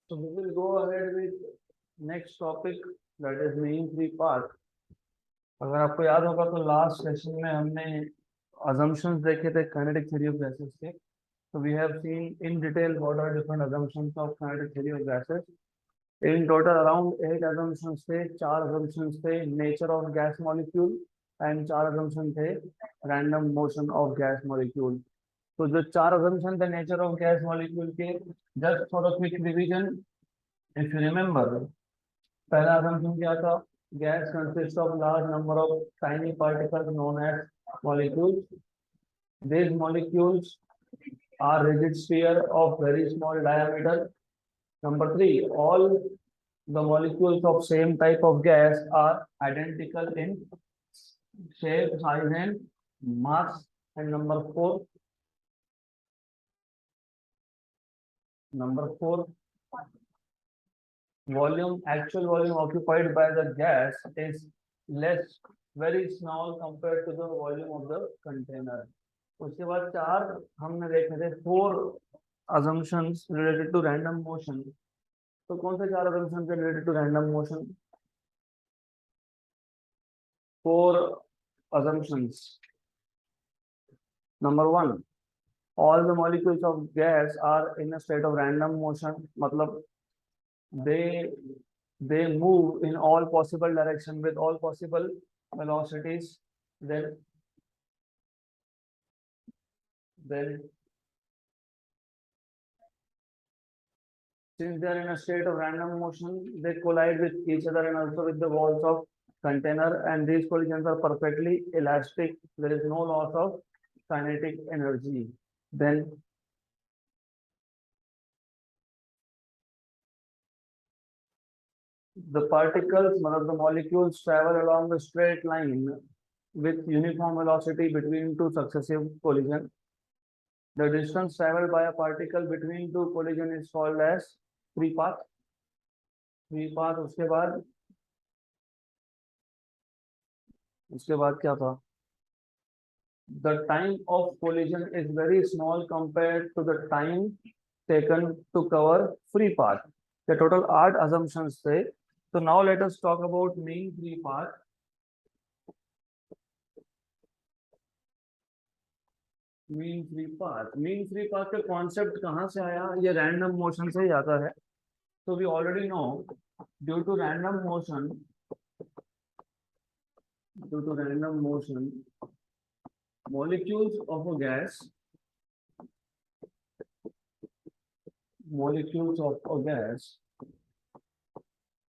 So we will go ahead with next topic, that is mean free path. अगर आपको याद होगा तो लास्ट सेशन में हमने assumptions देखे थे kinetic theory of gases के. So we have seen in detail what are different assumptions of kinetic theory of gases. In total around 8 assumptions थे, 4 assumptions थे nature of gas molecule and 4 assumptions थे random motion of gas molecule. तो जो 4 assumptions थे nature of gas molecule के, just for a quick revision, if you remember, पहला assumption क्या था? Gas consists of large number of tiny particles known as molecules. These molecules are rigid sphere of very small diameter. Number 3, all the molecules of same type of gas are identical in shape, size and mass. And number 4, volume, actual volume occupied by the gas is less, very small compared to the volume of the container. उसके बाद 4 हमने देखे थे 4 assumptions related to random motion. तो कौन से 4 assumptions related to random motion? 4 assumptions. Number 1, all the molecules of gas are in a state of random motion. मतलब they move in all possible direction with all possible velocities. Then since they are in a state of random motion, they collide with each other and also with the walls of container, and these collisions are perfectly elastic. There is no loss of kinetic energy. Then the particles, one of the molecules, travel along a straight line with uniform velocity between two successive collisions. The distance traveled by a particle between two collisions is called as free path. उसके बाद क्या था? The time of collision is very small compared to the time taken to cover free path. The total 8 assumptions थे. So now let us talk about mean free path. Mean free path का concept कहाँ से आया? ये random motion से ही आता है. So we already know, due to random motion, molecules of a gas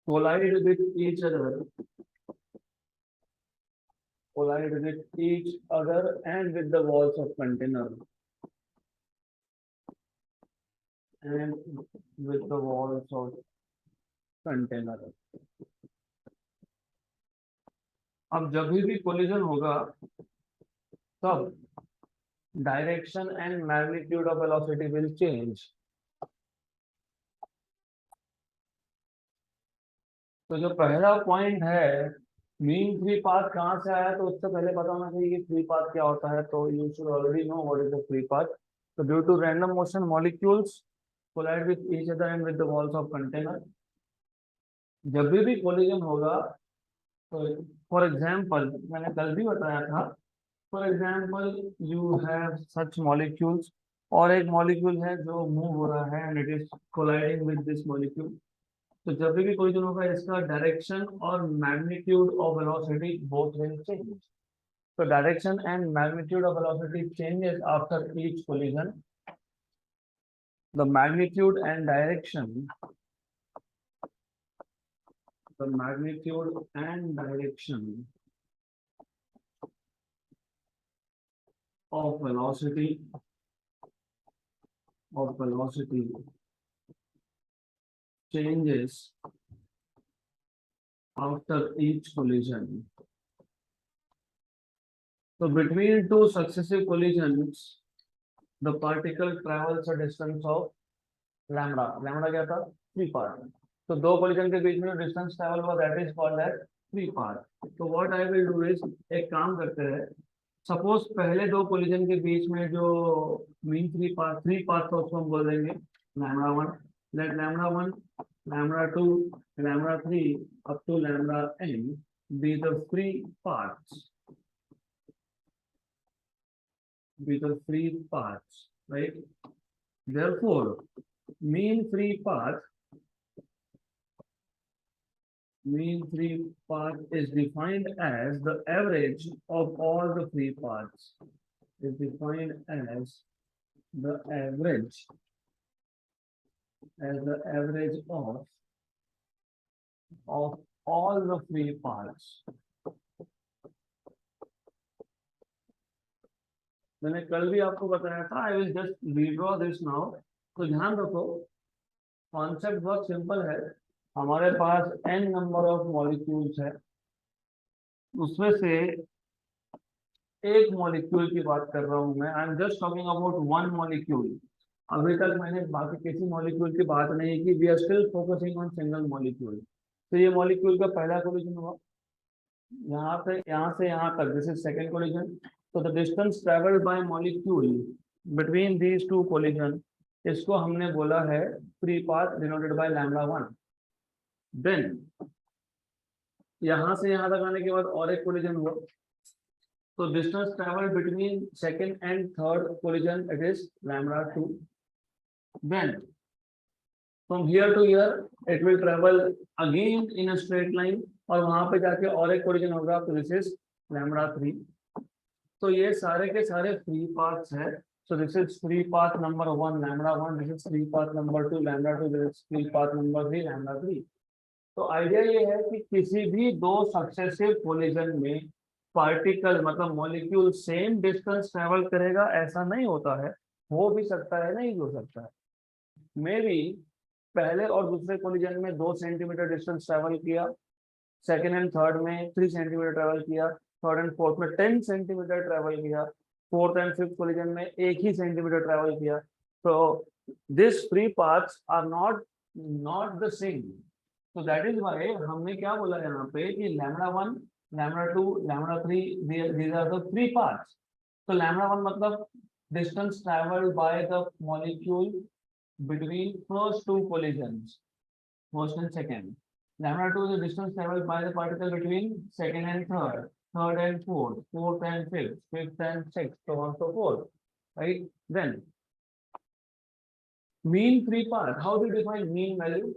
collide with each other and with the walls of container. अब जब भी कोलिजन होगा तब direction and magnitude of velocity will change. तो जो पहला पॉइंट है, mean free path कहाँ से आया, तो उससे पहले पता होना चाहिए कि फ्री पाथ क्या होता है. तो you should already know what is the free path. तो due to random motion molecules collide with each other and with the walls of container. जब भी कोलिजन होगा, तो फॉर एग्जांपल मैंने कल भी बताया था, for example you have such molecules, और एक मॉलिक्यूल है जो मूव हो रहा है and it is colliding with this molecule. तो जब भी कोलिजन होगा, इसका डायरेक्शन और magnitude of velocity both will change. तो direction and magnitude of velocity changes after each collision. The magnitude and direction of velocity changes after each collision. So between two successive collisions, the particle travels a distance of lambda. Lambda क्या था? Free path. तो दो collision के बीच में distance travel हुआ, that is called as free path. तो what I will do is, एक काम करते हैं. सपोज पहले दो कोलिजन के बीच में जो मीन फ्री पाथ था, उसको हम बोल देंगे λ1, let lambda 1, lambda 2, lambda 3 up to lambda n be the free paths. Right? Therefore, mean free path is defined as the average of all the free paths. Is defined as the average of all the free paths. मैंने कल भी आपको बताया था, I will just redraw this now. तो ध्यान रखो, concept बहुत सिंपल है। हमारे पास n नंबर ऑफ मॉलिक्यूल्स है, उसमें से एक मॉलिक्यूल की बात कर रहा हूं मैं। I am just talking about one molecule. अभी तक मैंने बाकी किसी मॉलिक्यूल की बात नहीं की। We are still focusing on single molecule. तो ये मॉलिक्यूल का पहला कोलिजन हुआ, यहाँ से यहाँ तक, दिस इज सेकेंड कोलिजन। तो the distance travelled by molecule between these two collision, इसको हमने बोला है free path denoted by lambda 1। Then यहाँ से यहाँ तक आने के बाद और एक कोलिजन हुआ, तो distance travelled between second and third collision, it is lambda 2। Then from here to here it will travel again in a straight line, और वहां पे जाके और एक कोलिजन होगा, तो दिस इज लैम्डा 3। तो ये सारे के सारे फ्री पाथ्स है। So this is free path number 1 lambda 1, this is free path number 2 lambda 2, this is free path number 3 lambda 3। तो आइडिया ये है कि किसी भी दो सक्सेसिव कोलिजन में पार्टिकल मतलब मॉलिक्यूल सेम डिस्टेंस ट्रेवल करेगा, ऐसा नहीं होता है। हो भी सकता है, नहीं हो सकता है। मे बी पहले और दूसरे कोलिजन में 2 सेंटीमीटर डिस्टेंस ट्रेवल किया, सेकेंड एंड थर्ड में 3 सेंटीमीटर ट्रेवल किया, थर्ड एंड फोर्थ में 10 सेंटीमीटर ट्रेवल किया, फोर्थ एंड फिफ्थ कोलिजन में 1 ही सेंटीमीटर ट्रेवल किया। तो this free paths are not the same. तो दैट इज व्हाई हमने क्या बोला यहाँ पे कि lambda 1, lambda 2, lambda 3 these are the free paths. तो लैम्डा 1 मतलब distance travelled by the molecule between first two collisions, first and second. Lambda 2 is the distance traveled by the particle between second and third, third and fourth, fourth and fifth, fifth and sixth, so on so forth. Right? Then mean free path. How do you define mean value?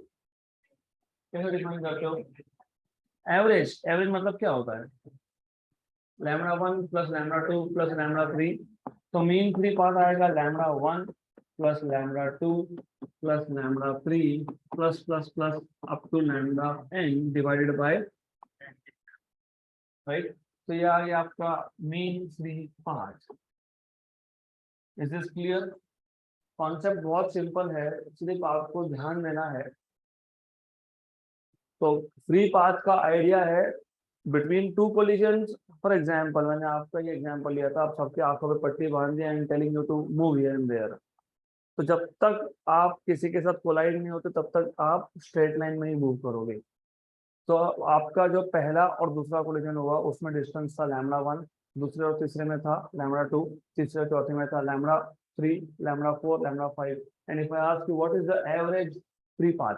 कैसे define करते हो? Average मतलब क्या होता है? Lambda 1 plus lambda 2 plus lambda 3। तो mean free path आएगा lambda 1 plus lambda 2 plus lambda 3 plus up to lambda n divided by, right? तो ये आ गया आपका mean free path. Is this clear? Concept बहुत सिंपल है, सिर्फ आपको ध्यान देना है। तो फ्री पाथ का आइडिया है between two collisions. For example मैंने आपका ये एग्जांपल लिया था, आप सबके आंखों पे पट्टी बांध दी and telling you to move here and there. तो जब तक आप किसी के साथ कोलाइड नहीं होते तब तक आप स्ट्रेट लाइन में ही मूव करोगे। तो आपका जो पहला और दूसरा कोलिजन हुआ उसमें डिस्टेंस था लैम्डा 1, दूसरे और तीसरे में था लैम्डा 2, तीसरे चौथे में था lambda 3, lambda 4, lambda 5। And if I ask you what is the average free path,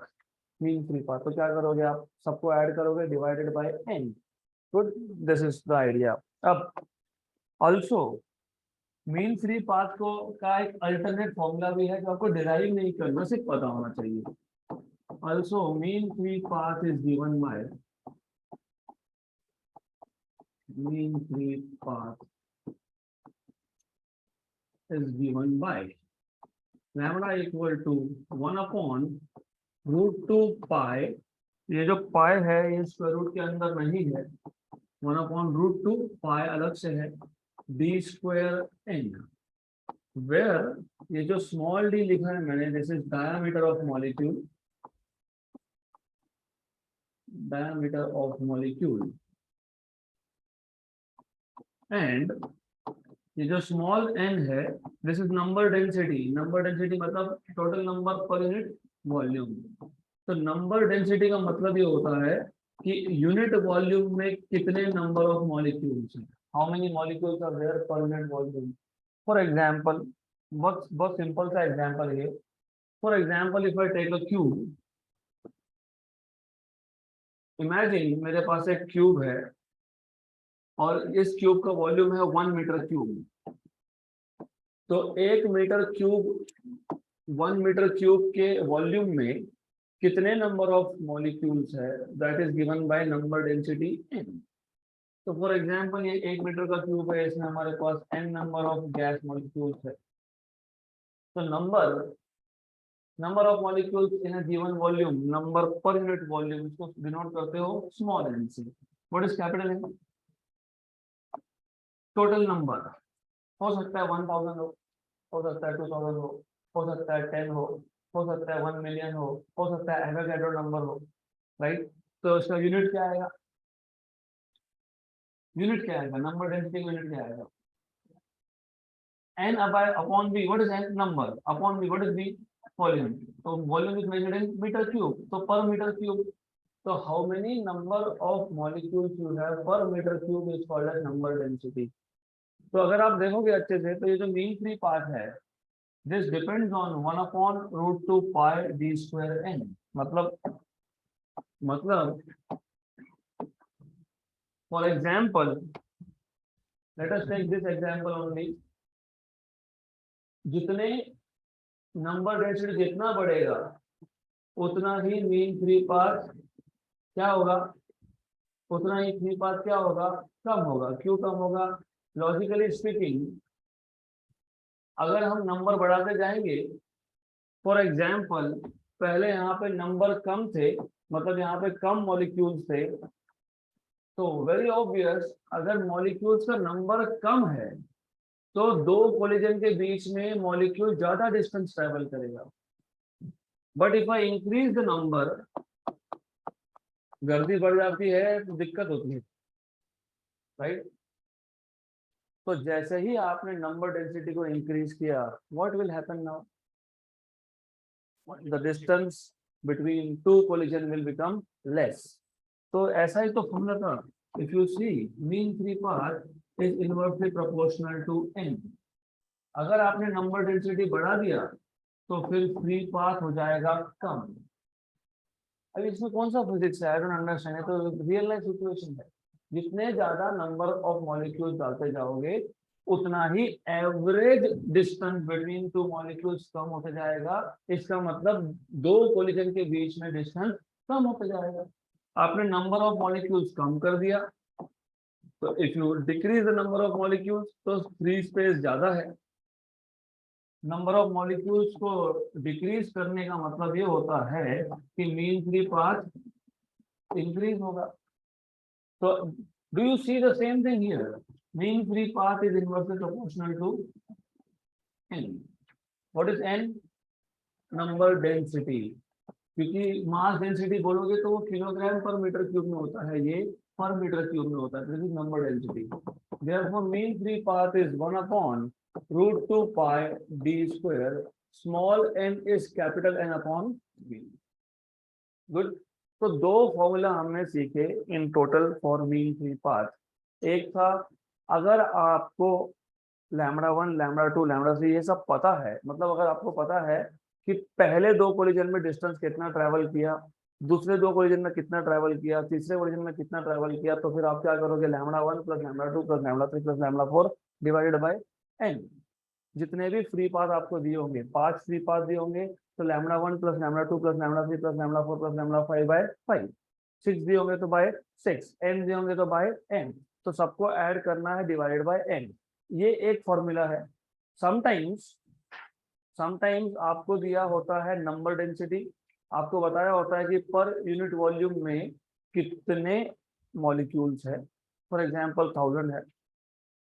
mean free path, तो क्या करोगे आप? सबको ऐड करोगे divided by n। Good, this is the idea. अब ऑल्सो मीन फ्री पाथ को का एक अल्टरनेट फॉर्मूला भी है जो आपको डिराइव नहीं करना, सिर्फ पता होना चाहिए। Also mean free path is given by lambda equal to 1 upon root 2 pi। ये जो पाई है ये स्क्वायर रूट के अंदर नहीं है, 1 upon root 2 pi अलग से है, d square n, where ये जो स्मॉल d लिखा है मैंने, this is diameter of molecule, diameter of molecule, and ये जो स्मॉल n है this is number density. Number density मतलब total number per unit volume. तो नंबर डेंसिटी का मतलब ये होता है कि यूनिट वॉल्यूम में कितने नंबर ऑफ मॉलिक्यूल्स हैं, how many molecules are there per unit volume. For example बहुत सिंपल सा एग्जांपल है। For example if I take a cube, imagine मेरे पास एक क्यूब है और इस क्यूब का वॉल्यूम है 1 मीटर क्यूब। तो 1 मीटर क्यूब के वॉल्यूम में कितने नंबर ऑफ मॉलिक्यूल्स है, that is given by number density n। तो फॉर एग्जांपल ये 1 मीटर का क्यूब है, इसमें हमारे पास n number of gas molecules है। तो number of molecules in a given volume, number per unit volume, इसको डिनोट करते हो स्मॉल n से। What is capital N? Total number हो सकता है 1000 हो सकता है 2000 हो सकता है 10 हो सकता है 1 मिलियन हो सकता है एवोगैड्रो नंबर हो, राइट। तो इसका यूनिट क्या आएगा? नंबर डेंसिटी का यूनिट क्या आएगा? n upon v, what is n? Number upon v, what is v? Volume। तो volume is measured in meter cube, तो per meter cube। तो how many number of molecules you have per meter cube is called as number density। तो अगर आप देखोगे अच्छे से तो ये जो मीन फ्री पाथ है, this depends on 1 upon root 2 pi d square n। मतलब for example, let us take this example only। जितने नंबर डेंसिटी जितना बढ़ेगा उतना ही मीन फ्री पाथ क्या होगा? उतना ही फ्री पाथ क्या होगा? कम होगा। क्यों कम होगा? लॉजिकली स्पीकिंग, अगर हम नंबर बढ़ाते जाएंगे, फॉर एग्जाम्पल पहले यहाँ पे नंबर कम थे, मतलब यहाँ पे कम मॉलिक्यूल्स थे, तो वेरी ऑब्वियस अगर मॉलिक्यूल्स का नंबर कम है तो दो कोलिजन के बीच में मॉलिक्यूल ज्यादा डिस्टेंस ट्रेवल करेगा। But if I increase the number, गर्दी बढ़ जाती है तो दिक्कत होती है, राइट। तो जैसे ही आपने नंबर डेंसिटी को इंक्रीज किया, what will happen now? The distance between two collision will become less. तो ऐसा ही तो फॉर्मूला था। If you see, mean free path is inversely proportional to n। अगर आपने नंबर डेंसिटी बढ़ा दिया तो फिर फ्री पाथ हो जाएगा कम। अब इसमें कौन सा फिजिक्स है? I don't understand. तो रियल लाइफ सिचुएशन है। जितने ज्यादा नंबर ऑफ मॉलिक्यूल्स डालते जाओगे उतना ही average distance between two molecules कम होते जाएगा। इसका मतलब दो कोलिजन के बीच में डिस्टेंस कम होते जाएगा। आपने नंबर ऑफ मॉलिक्यूल्स कम कर दिया, तो if you decrease the number of molecules तो फ्री स्पेस ज्यादा है। नंबर ऑफ मॉलिक्यूल्स को डिक्रीज करने का मतलब ये होता है कि मीन फ्री पाथ इंक्रीज होगा। तो do you see the same thing here? Mean free path is inversely proportional to n। What is n? Number density. क्योंकि मास डेंसिटी बोलोगे तो वो किलोग्राम पर मीटर क्यूब में होता है, ये पर मीटर क्यूब में होता है। This is number density. Therefore mean free path is 1 upon root 2 pi d square, small n is capital N upon v। Good. तो दो फॉर्मूला हमने सीखे in total for mean free path. एक था, अगर आपको लैम्बडा 1 लैम्बडा 2 लैम्बडा 3 ये सब पता है, मतलब अगर आपको पता है कि पहले दो कोलिजन में डिस्टेंस कितना ट्रैवल किया, दूसरे दो कोलिजन में कितना ट्रैवल किया, तीसरे कोलिजन में कितना ट्रैवल किया, तो फिर आप क्या करोगे? Lambda 1 plus lambda 2 plus lambda 3 plus lambda 4 divided by n। जितने भी फ्री पाथ आपको दिए होंगे, 5 फ्री पाथ दिए होंगे, तो lambda 1 plus lambda 2 plus lambda 3 plus lambda 4 plus lambda 5 by 5। 6 दिए होंगे तो बाय 6, n दिए होंगे तो बाय n। तो सबको ऐड करना है डिवाइडेड बाय n। ये एक फॉर्मूला है। समटाइम्स आपको दिया होता है नंबर डेंसिटी, आपको बताया होता है कि पर यूनिट वॉल्यूम में कितने मॉलिक्यूल्स है, फॉर एग्जांपल 1000 है।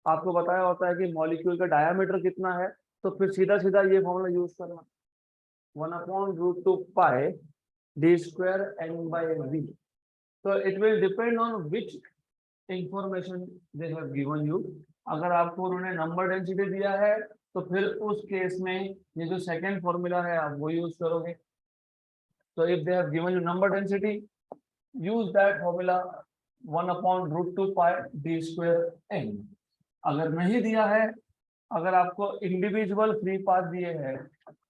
आपको बताया होता है कि मॉलिक्यूल का डायमीटर कितना है, तो फिर सीधा सीधा ये फॉर्मूला यूज करना, 1 upon root 2 pi d square n by v। तो it will depend on which information they have given you. अगर आपको उन्होंने नंबर डेंसिटी दिया है तो फिर उस केस में ये जो सेकंड फॉर्मूला है आप वो यूज करोगे। तो if they have given you number density, use that formula 1 upon root 2 pi d square n। अगर नहीं दिया है, अगर आपको इंडिविजुअल फ्री पाथ दिए हैं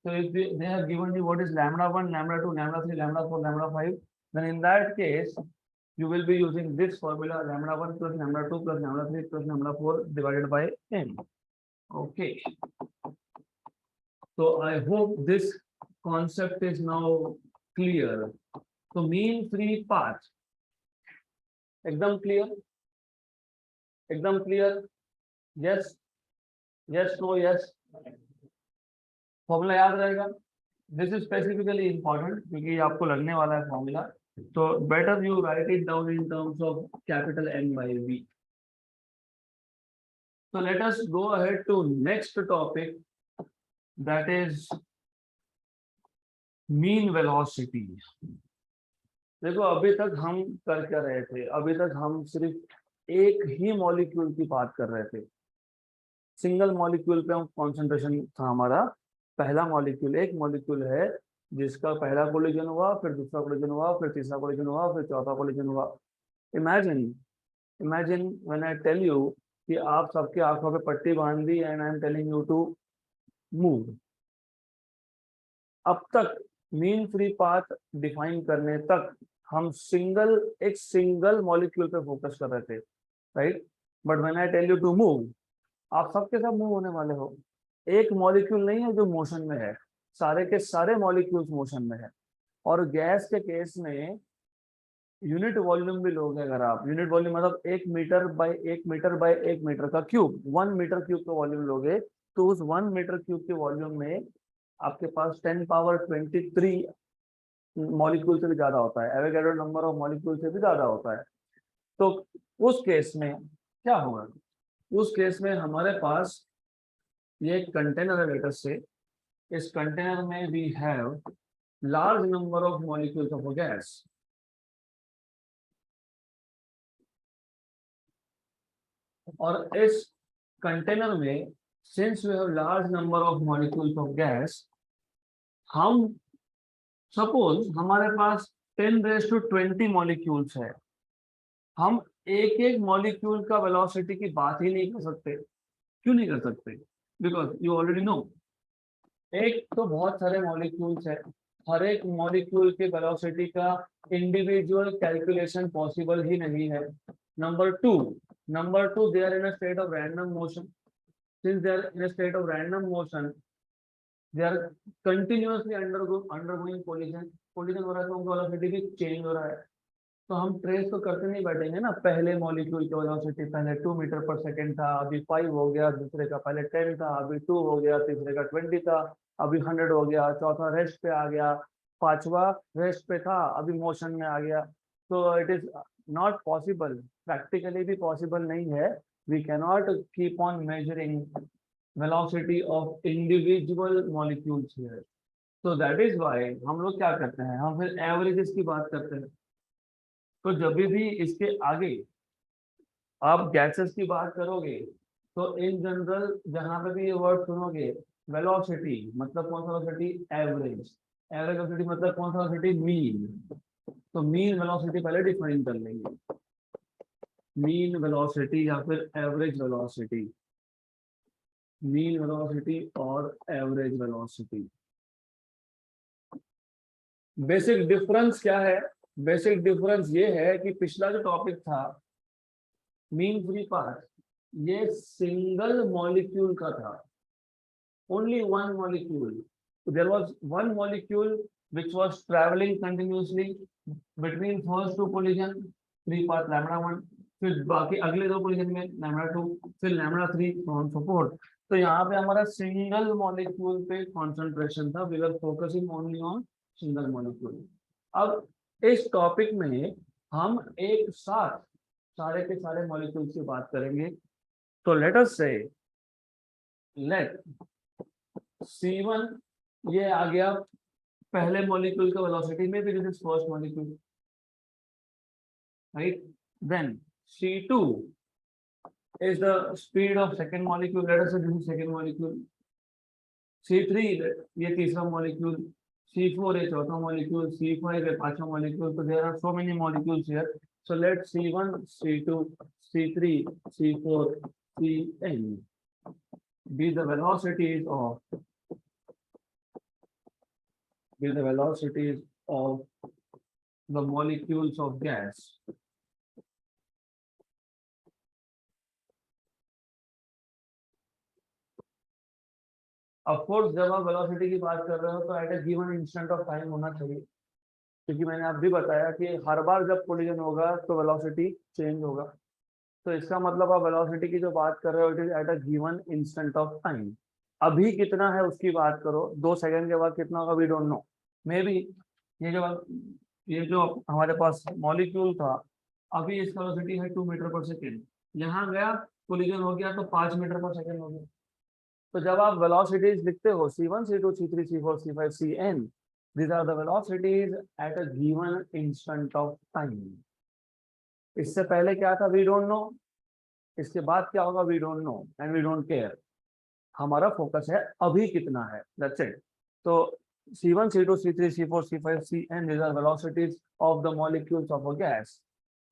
So if they have given you what is lambda 1, lambda 2, lambda 3, lambda 4, lambda 5, then in that case, you will be using this formula lambda 1 plus lambda 2 plus lambda 3 plus lambda 4 divided by n. Okay. So I hope this concept is now clear. So mean free path. एकदम clear? एकदम clear? Yes? Yes, no, yes? Formula याद रहेगा. This is specifically important क्योंकि आपको लगने वाला है formula. तो better you right it down in terms of capital N by V. So let us go ahead to next topic, that is mean velocity. देखो अभी तक हम कर क्या रहे थे, अभी तक हम सिर्फ एक ही मॉलिक्यूल की बात कर रहे थे. सिंगल मॉलिक्यूल पे हम कॉन्सेंट्रेशन था हमारा. पहला मॉलिक्यूल, एक मॉलिक्यूल है जिसका पहला कोलिजन हुआ, फिर दूसरा कोलिजन हुआ, फिर तीसरा कोलिजन हुआ, फिर चौथा कोलिजन हुआ. Imagine when I tell you कि आप सबके आंखों पे पट्टी बांध दी and I am telling you to move. अब तक मीन फ्री पाथ डिफाइन करने तक हम एक सिंगल मॉलिक्यूल पे फोकस कर रहे थे, right. But when I tell you to move, आप सबके सब मूव होने वाले हो. एक मॉलिक्यूल नहीं है जो मोशन में है, सारे के सारे मॉलिक्यूल्स मोशन में है. और गैस के केस में यूनिट वॉल्यूम भी लोगे. अगर आप यूनिट वॉल्यूम मतलब 1 metre by 1 metre by 1 metre का क्यूब, 1 मीटर क्यूब का वॉल्यूम लोगे, तो उस 1 मीटर क्यूब के वॉल्यूम में आपके पास 10 पावर 23 मॉलिक्यूल से भी ज्यादा होता है. एवोगाड्रो नंबर ऑफ मॉलिक्यूल से भी ज्यादा होता है. तो उस केस में क्या होगा? उस केस में हमारे पास ये कंटेनर है. लेटर से इस कंटेनर में we have large number of molecules of a gas. और इस कंटेनर में since we have large number of molecules of gas, हम सपोज हमारे पास 10⁻20 मॉलिक्यूल्स है. हम एक एक मॉलिक्यूल का वेलोसिटी की बात ही नहीं कर सकते. क्यों नहीं कर सकते? बिकॉज यू ऑलरेडी नो, एक तो बहुत सारे मॉलिक्यूल्स है, हर एक मॉलिक्यूल के वेलोसिटी का इंडिविजुअल कैलकुलेशन पॉसिबल ही नहीं है. Number two they are in a state of random motion. Since they are in a state of random motion, they are continuously undergoing collision हो रहा है, तो उनका वेलोसिटी भी चेंज हो रहा है. तो हम ट्रेस तो करते नहीं बैठेंगे ना. पहले मॉलिक्यूल की वेलोसिटी पहले 2 मीटर पर सेकंड था, अभी 5 हो गया. दूसरे का पहले 10 था, अभी 2 हो गया. तीसरे का 20 था, अभी 100 हो गया. चौथा रेस्ट पे आ गया, पांचवा रेस्ट पे था, अभी मोशन में आ गया. तो it is not possible, practically भी पॉसिबल नहीं है. We cannot keep on measuring velocity of individual molecules here. तो दैट इज व्हाई हम लोग क्या करते हैं, हम फिर एवरेजेस की बात करते हैं. तो जब भी इसके आगे आप गैसेस की बात करोगे, तो इन जनरल जहां पे भी ये वर्ड सुनोगे, वेलोसिटी मतलब कौन सा वेलोसिटी? एवरेज. एवरेज वेलोसिटी मतलब कौन सा वेलोसिटी? मीन. तो मीन वेलोसिटी पहले डिफाइन कर लेंगे. मीन वेलोसिटी या फिर एवरेज वेलोसिटी. मीन वेलोसिटी और एवरेज वेलोसिटी. बेसिक डिफरेंस क्या है? बेसिक डिफरेंस ये है कि पिछला जो टॉपिक था मीन फ्री पाथ, ये सिंगल मॉलिक्यूल का था. Only one molecule. There was one molecule which was travelling continuously between first two collision, free path lambda 1, फिर बाकी अगले दो कोलिजन में लैम्डा 2, फिर lambda 3, so on so forth. तो यहाँ पे हमारा सिंगल मॉलिक्यूल पे कंसंट्रेशन था. We were focusing only on single molecule. अब इस टॉपिक में हम एक साथ सारे के सारे मॉलिक्यूल्स की बात करेंगे. तो लेट अस से लेट C1 ये आ गया पहले मॉलिक्यूल का वेलोसिटी में भी, this is first molecule, right. Then C2 is the speed of second molecule. Let us say this is second molecule. C3 ये तीसरा मॉलिक्यूल, C4 है चौथा मॉलिक्यूल, C5 है पांचवा मॉलिक्यूल. तो there are so many molecules here. So let C1, C2, C3, C4, Cn be the velocities of with the velocities of the molecules of gas. Of course, जब आप velocity की बात कर रहे हो तो at a given instant of time होना चाहिए, क्योंकि मैंने आप भी बताया कि हर बार जब कोलिजन होगा तो वेलोसिटी चेंज होगा। तो इसका मतलब आप वेलोसिटी की जो बात कर रहे हो, it is at a given instant of time. अभी कितना है उसकी बात करो, 2 सेकंड के बाद कितना होगा we don't know. Maybe ये जो हमारे पास मॉलिक्यूल था, अभी इसका वेलोसिटी है 2 मीटर पर सेकेंड, यहाँ गया कोलिजन हो गया तो 5 मीटर पर सेकेंड हो गया। तो जब आप वेलोसिटीज लिखते हो C1 C2 C3 C4 C5 Cn, these are the velocities at a given instant of time। इससे पहले क्या था वी डोंट नो, इसके बाद क्या होगा we don't know and we don't care. हमारा फोकस है अभी कितना है, दैट्स इट। तो C1 C2 C3 C4 C5 Cn, these are velocities of the molecules of a gas।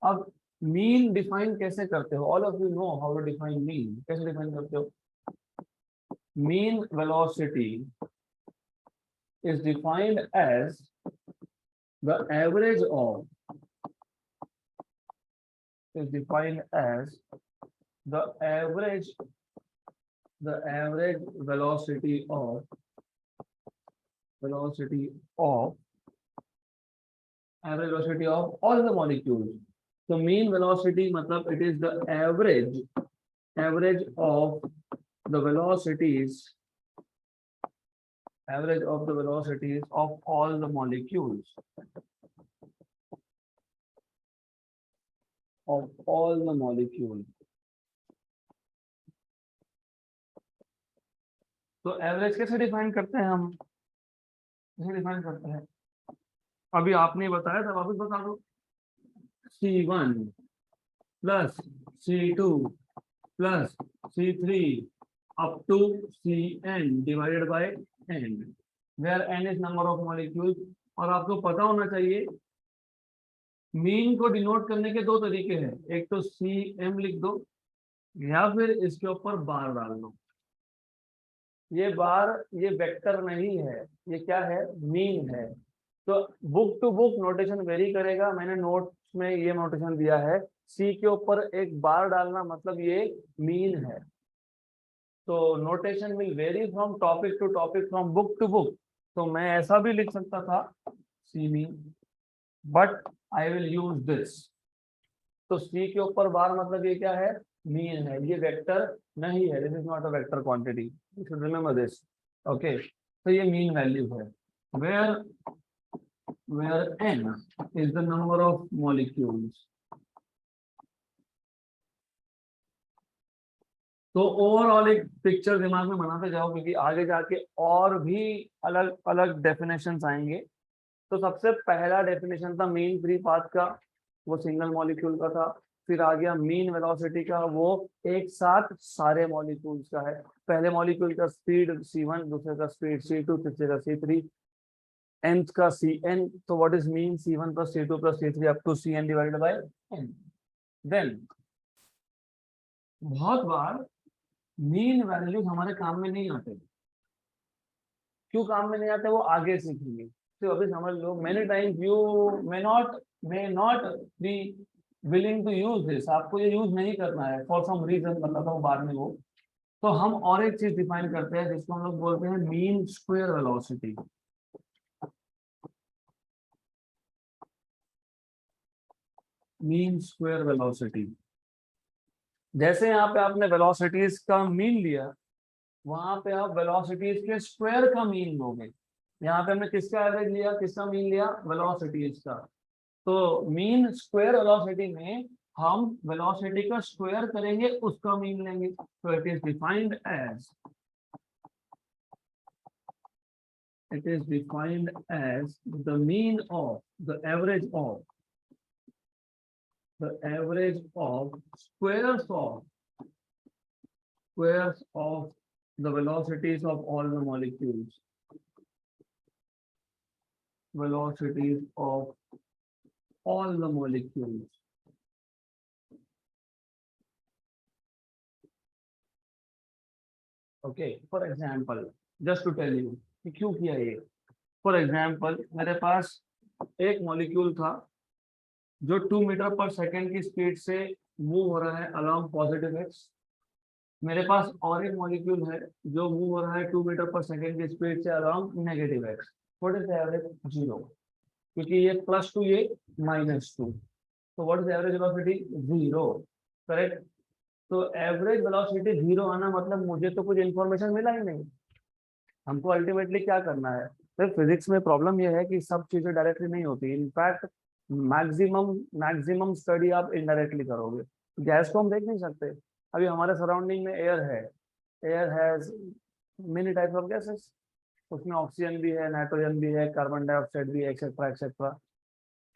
अब मीन डिफाइन कैसे करते हो? All of you know how to define mean. कैसे डिफाइन करते हो? Mean velocity is defined as the average of is defined as the average velocity of average velocity of all the molecules। So mean velocity मतलब it is the average of the velocities of all the molecules तो average कैसे define करते हैं हम? कैसे define करते हैं? अभी आपने बताया था, वापस बता दो। C1 plus C2 plus C3 up to Cn divided by n, where n is number of molecules। और आपको पता होना चाहिए मीन को डिनोट करने के 2 तरीके हैं, एक तो Cm लिख दो या फिर इसके ऊपर बार डाल दो। ये बार ये वेक्टर नहीं है, ये क्या है? मीन है। तो book to book notation vary करेगा। मैंने नोट्स में ये नोटेशन दिया है, सी के ऊपर एक बार डालना मतलब ये मीन है। तो notation will vary from topic to topic, from book to book. तो मैं ऐसा भी लिख सकता था C mean, but I will use this. तो सी के ऊपर बार मतलब ये क्या है? मीन है, ये वेक्टर नहीं है। This is not a vector quantity, you should remember this. Okay, तो ये मीन वैल्यू है where n is the number of molecules। तो ओवरऑल एक पिक्चर दिमाग में बनाते जाओ, क्योंकि आगे जाके और भी अलग अलग डेफिनेशंस आएंगे। तो सबसे पहला डेफिनेशन था मीन फ्री पाथ का, वो सिंगल मॉलिक्यूल का था। फिर आ गया मीन वेलोसिटी का, वो एक साथ सारे मॉलिक्यूल्स का है। पहले मॉलिक्यूल का स्पीड C1, दूसरे का स्पीड C2, तीसरे का C3, nth का Cn। तो what is mean? C1 plus C2 plus C3 up to Cn divided by n। Then बहुत बार मीन वैल्यूज हमारे काम में नहीं आते। क्यों काम में नहीं आते वो आगे सीखेंगे। तो अभी समझ लो, many times you may not be willing to use this. आपको ये यूज नहीं करना है फॉर सम रीजन, बताता हूँ बाद में वो। तो हम और एक चीज डिफाइन करते हैं जिसको हम लोग बोलते हैं mean square velocity. Mean square velocity, जैसे यहाँ पे आपने वेलोसिटीज का मीन लिया, वहां पे आप वेलोसिटीज के स्क्वायर का मीन लोगे। यहाँ पे हमने किसका एवरेज लिया, किसका मीन लिया? वेलोसिटीज का। तो मीन स्क्वायर वेलोसिटी में हम वेलोसिटी का स्क्वायर करेंगे, उसका मीन लेंगे। तो it is defined as the mean of the average of squares of the velocities of all the molecules, okay। For example, just to tell you कि क्यों किया ये, फॉर एग्जाम्पल मेरे पास एक मॉलिक्यूल था जो 2 मीटर पर सेकेंड की स्पीड से मूव हो रहा है अलोंग पॉजिटिव एक्स। मेरे पास और एक मॉलिक्यूल है जो मूव हो रहा है 2 मीटर पर सेकेंड की स्पीड से along negative x. What is the average? 0, क्योंकि ये +2 ये -2। तो what is average velocity? 0। Correct. तो एवरेज वेलोसिटी 0 आना मतलब मुझे तो कुछ इन्फॉर्मेशन मिला ही नहीं। हमको अल्टीमेटली क्या करना है? तो फिजिक्स में प्रॉब्लम यह है कि सब चीजें डायरेक्टली नहीं होती। इनफैक्ट मैक्सिमम मैक्सिमम स्टडी आप इनडायरेक्टली करोगे। गैस को हम देख नहीं सकते। अभी हमारे सराउंडिंग में एयर है, air has many types of gases. उसमें ऑक्सीजन भी है, नाइट्रोजन भी है, कार्बन डाइऑक्साइड भी है, etcetera etcetera.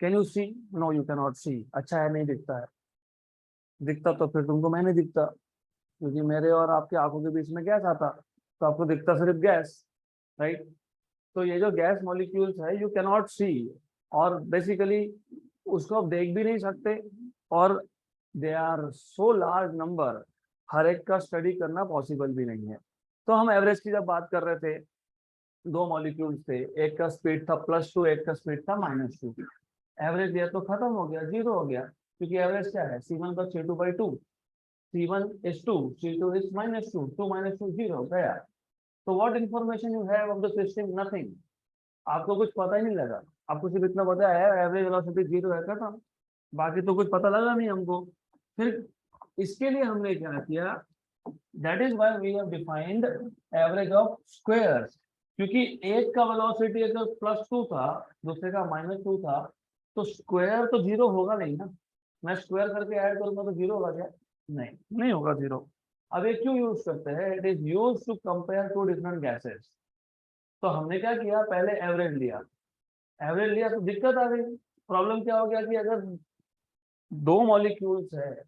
Can you see? No, you can not see. अच्छा है, नहीं दिखता है। दिखता तो फिर तुमको मैं नहीं दिखता, क्योंकि मेरे और आपकी आंखों के बीच में गैस आता, तो आपको दिखता सिर्फ गैस, राइट। तो ये जो गैस मॉलिक्यूल्स है यू कैन नॉट सी, और बेसिकली उसको आप देख भी नहीं सकते, और they are so large number, हर एक का स्टडी करना पॉसिबल भी नहीं है। तो हम एवरेज की जब बात कर रहे थे, दो मॉलिक्यूल्स थे, एक का स्पीड था +2, एक का स्पीड था -2। एवरेज दिया तो खत्म हो गया, 0 हो गया, क्योंकि एवरेज क्या है? C1 + C2/2। C1 is 2, C2 is -2, 2 - 2 0 गया। तो what information you have of the system? Nothing. आपको कुछ पता ही नहीं लगा। आपको सिर्फ इतना पता है एवरेज वेलोसिटी 0 है, खत्म। बाकी तो कुछ पता लगा नहीं हमको। फिर इसके लिए हमने क्या किया? That is why we have defined average of squares. क्योंकि एक का वेलोसिटी अगर +2 था, दूसरे का -2 था, तो स्क्वायर तो 0 होगा नहीं ना। मैं स्क्वायर करके ऐड करूंगा तो 0 होगा क्या? नहीं, नहीं होगा 0। अब ये क्यों यूज करते हैं? It is use to compare two different gases. तो हमने क्या किया? पहले एवरेज लिया। एवरेज लिया तो दिक्कत आ गई। प्रॉब्लम क्या हो गया कि अगर दो मॉलिक्यूल्स है,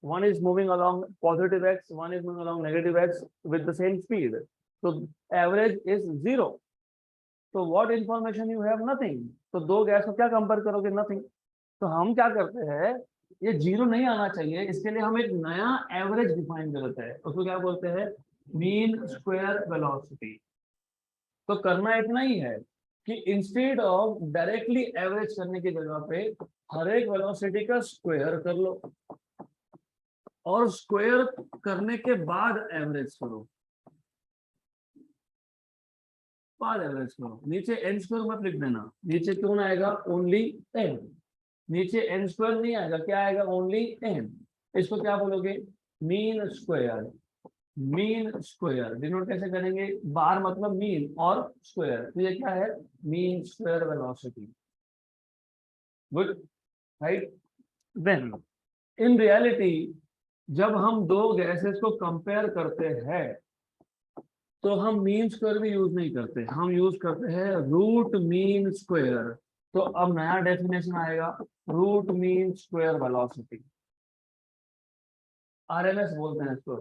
one is moving along positive x, one is moving along negative x with the same speed, so average is 0. So what information you have? Nothing. तो दो गैस को क्या कंपेयर करोगे? नथिंग। तो हम क्या करते हैं, ये 0 नहीं आना चाहिए, इसके लिए हम एक नया एवरेज डिफाइन करते हैं। उसको क्या बोलते हैं? Mean square velocity. तो करना इतना ही है कि इंस्टेड ऑफ डायरेक्टली एवरेज करने की जगह पे हर एक वेलोसिटी का स्क्वायर कर लो, और स्क्वायर करने के बाद एवरेज करो, बाद एवरेज करो। नीचे n स्क्वायर मत लिख देना। नीचे क्यों आएगा? Only n। नीचे n स्क्वायर नहीं आएगा, क्या आएगा? Only n। इसको क्या बोलोगे? Mean square. Mean square denote कैसे करेंगे? बार मतलब मीन और स्क्वायर, तो ये क्या है? Mean square velocity. Good, right. Then in reality जब हम दो गैसेस को कंपेयर करते हैं तो हम मीन स्क्वायर भी यूज नहीं करते, हम यूज करते हैं रूट मीन स्क्वायर। तो अब नया डेफिनेशन आएगा, root mean square velocity. RMS बोलते हैं इसको।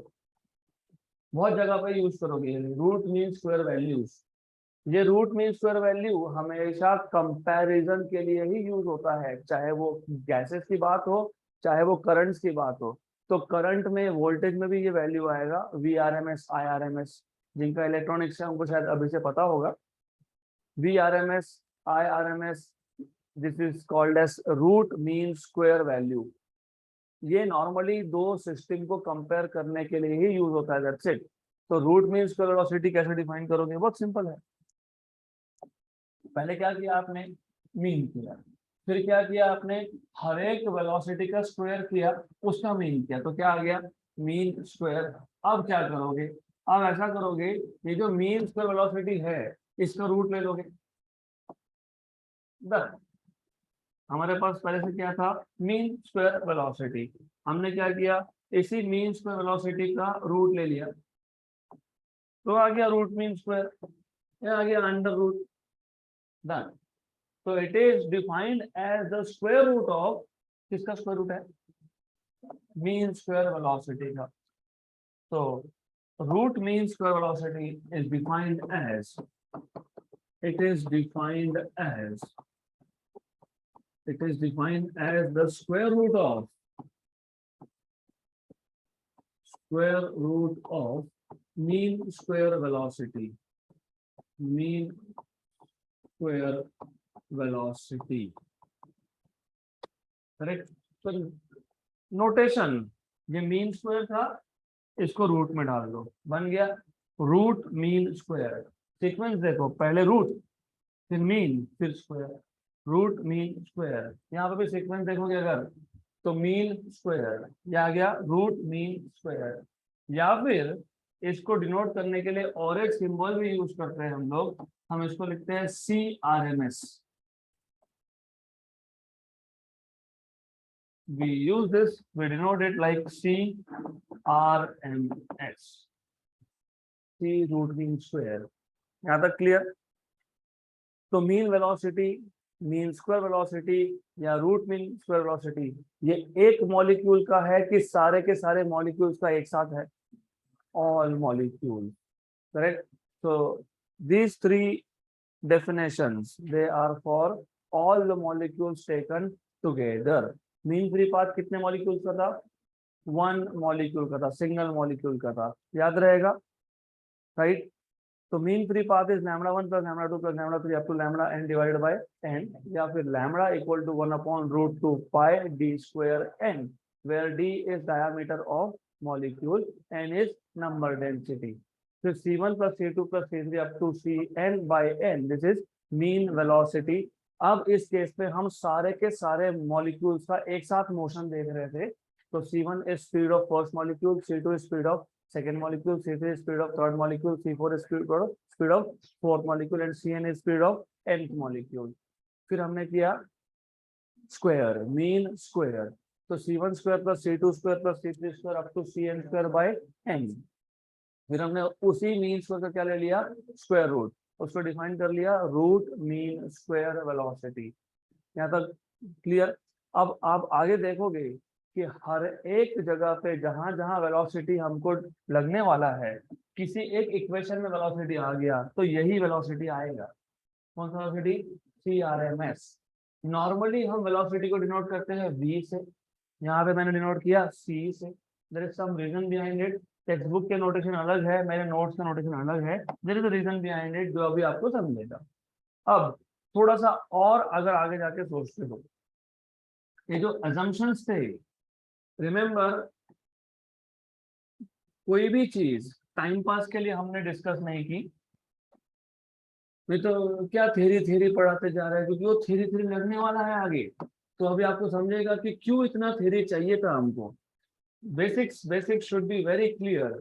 बहुत जगह पे यूज करोगे रूट मीन स्क्वायर वैल्यूज। ये रूट मीन स्क्वायर वैल्यू हमेशा कंपैरिजन के लिए ही यूज होता है, चाहे वो गैसेस की बात हो, चाहे वो करंट्स की बात हो। तो करंट में, वोल्टेज में भी ये वैल्यू आएगा, VRMS IRMS। जिनका इलेक्ट्रॉनिक्स से हमको शायद अभी से पता होगा, VRMS IRMS, this is called as root mean square value. ये नॉर्मली दो सिस्टम को कंपेयर करने के लिए ही यूज होता है, दैट्स इट। तो रूट मीन स्क्वायर वेलोसिटी कैसे डिफाइन करोगे? बहुत सिंपल है। पहले क्या किया आपने? मीन किया। फिर क्या किया आपने? हर एक वेलोसिटी का स्क्वायर किया, उसका मीन किया, तो क्या आ गया? Mean square. अब क्या करोगे? अब ऐसा करोगे, ये जो मीन स्क्वायर वेलोसिटी है इसका रूट ले लोगे। बस, हमारे पास पहले से क्या था? Mean square velocity. हमने क्या किया? इसी मीन स्क्वायर वेलोसिटी का रूट ले लिया, तो आ गया रूट मीन स्क्वायर। ये आ गया under root. Done. So it is defined as the square root of, किसका स्क्वायर रूट है? मीन स्क्वायर वेलोसिटी का। तो root mean square velocity is defined as, it is defined as, it is defined as the square root of mean square velocity, mean square velocity, correct. तो notation, ये mean square था, इसको root में डाल दो, बन गया रूट मीन स्क्वायर। सीक्वेंस देखो, पहले रूट, फिर मीन, फिर स्क्वायर, रूट मीन स्क्वायर। यहाँ पे भी सीक्वेंस देखोगे अगर, तो मीन स्क्वायर, ये आ गया रूट मीन स्क्वायर। या फिर इसको डिनोट करने के लिए और एक सिंबल भी यूज करते हैं हम लोग, हम इसको लिखते हैं CRMS। We use this, we denote it like CRMS, C root mean square. यहाँ तक क्लियर? तो mean velocity, mean square velocity या रूट मीन स्क्वायर वेलोसिटी, ये एक मॉलिक्यूल का है कि सारे के सारे मॉलिक्यूल्स का एक साथ है? All molecule, correct. so these three definitions, they are for all the molecules taken together। Mean free path कितने मॉलिक्यूल्स का था? 1 मॉलिक्यूल का था, सिंगल मॉलिक्यूल का था, याद रहेगा, राइट। तो mean free path is λ1 + λ2 + λ3 up to λn divided by n, या फिर λ equal to 1/√2 pi d square n, where d is diameter of molecule, n is number density। फिर C1 + C2 + C3 up to Cn by n, this is mean velocity। अब इस case में हम सारे के सारे मॉलिक्यूल्स का एक साथ मोशन देख रहे थे, तो C1 is speed of first molecule, C2 is speed of second molecule, C3 is speed of third molecule, C4 is speed of fourth molecule, and Cn is speed of nth molecule। फिर हमने किया square, mean square, तो C1 square + C2 square + C3 square up to Cn square by n। फिर हमने उसी mean square का क्या ले लिया? स्क्वायर रूट, उसको डिफाइन कर लिया रूट मीन स्क्वायर वेलोसिटी। यहाँ तक क्लियर? अब आप आगे देखोगे कि हर एक जगह पे जहां जहां वेलोसिटी हमको लगने वाला है, किसी एक इक्वेशन में वेलोसिटी आ गया तो यही वेलोसिटी आएगा। कौन सा वेलोसिटी? CRMS। नॉर्मली हम वेलोसिटी को डिनोट करते हैं V से, यहाँ पे मैंने डिनोट किया C से। There is some reason behind it, text book के नोटेशन अलग है, मेरे नोट्स का नोटेशन अलग है, there is a reason behind it जो अभी आपको समझेगा। अब थोड़ा सा और अगर आगे जाके सोचते हो, ये जो अजम्पशंस थे, रिमेम्बर कोई भी चीज टाइम पास के लिए हमने डिस्कस नहीं की, नहीं तो क्या थ्योरी थ्योरी पढ़ाते जा रहे हैं, क्योंकि वो थ्योरी थ्योरी लगने वाला है आगे, तो अभी आपको समझेगा कि क्यों इतना थ्योरी चाहिए था हमको। Basics should be very clear.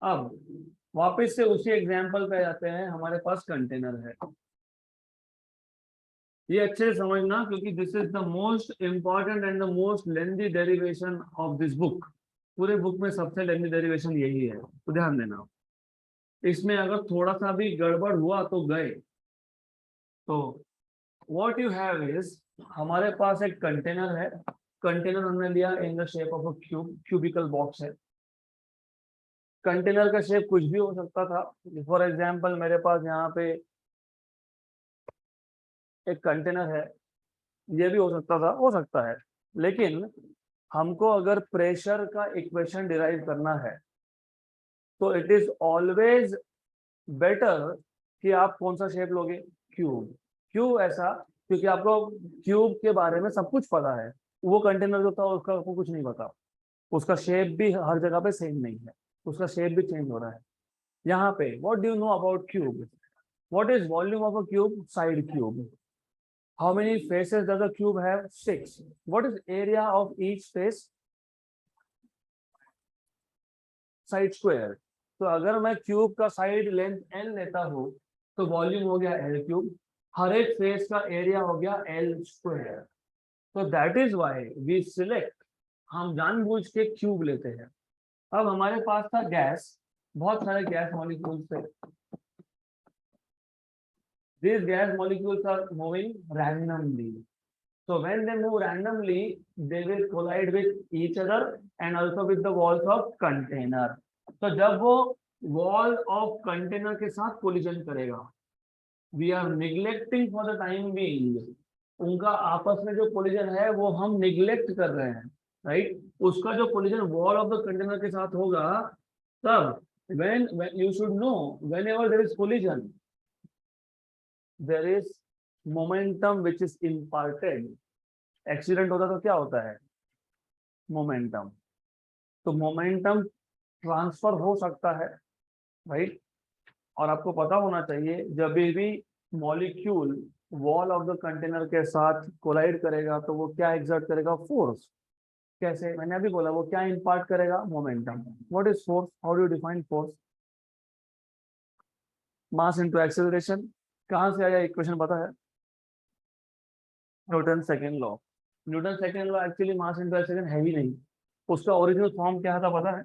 अब वापस से उसी एग्जांपल पे आते हैं, हमारे पास कंटेनर है, ये अच्छे से समझना क्योंकि this is the most important and the most lengthy derivation of this book. पूरे बुक में सबसे लेंथी डेरिवेशन यही है, तो ध्यान देना। इसमें अगर थोड़ा सा भी गड़बड़ हुआ तो गए। तो व्हाट यू हैव इज, हमारे पास एक कंटेनर है, कंटेनर हमने लिया in the shape of a cubical box है। कंटेनर का शेप कुछ भी हो सकता था, फॉर एग्जांपल मेरे पास यहाँ पे एक कंटेनर है, ये भी हो सकता है, लेकिन हमको अगर प्रेशर का इक्वेशन डिराइव करना है तो इट इज ऑलवेज बेटर कि आप कौन सा शेप लोगे? क्यूब। क्यों ऐसा? क्योंकि आपको क्यूब के बारे में सब कुछ पता है, वो कंटेनर जो था उसका आपको कुछ नहीं पता, उसका शेप भी हर जगह पे सेम नहीं है, उसका शेप भी चेंज हो रहा है। यहाँ पे what do you know about cube? What is volume of a cube? Side cube. How many faces does a cube have? 6. What is area of each face? Side square। तो अगर मैं cube का side length n लेता हूँ तो volume हो गया L cube, हर एक फेस का एरिया हो गया L स्क्वायर। तो that is why we select, हम जानबूझ के क्यूब लेते हैं। अब हमारे पास था गैस, बहुत सारे गैस मॉलिक्यूल्स थे। These gas molecules are moving randomly. So when they move randomly, they will collide with each other and also with the walls of container. तो जब वो wall of container के साथ collision करेगा, we are neglecting for the time being, उनका आपस में जो collision है वो हम neglect कर रहे हैं, right? उसका जो collision wall of the container के साथ होगा, तब when you should know, whenever there is collision, there is momentum which is imparted, accident होता तो क्या होता है, मोमेंटम। तो मोमेंटम ट्रांसफर हो सकता है, राइट। और आपको पता होना चाहिए जब भी molecule wall of the container के साथ कोलाइड करेगा तो वो क्या एक्सर्ट करेगा, फोर्स। कैसे, मैंने अभी बोला, वो क्या इम्पार्ट करेगा, momentum. What is force, how do you define force, mass into acceleration. कहां से आया इक्वेशन पता है, Newton second law. Newton second law actually mass into acceleration है ही नहीं, उसका ओरिजिनल फॉर्म क्या था पता है,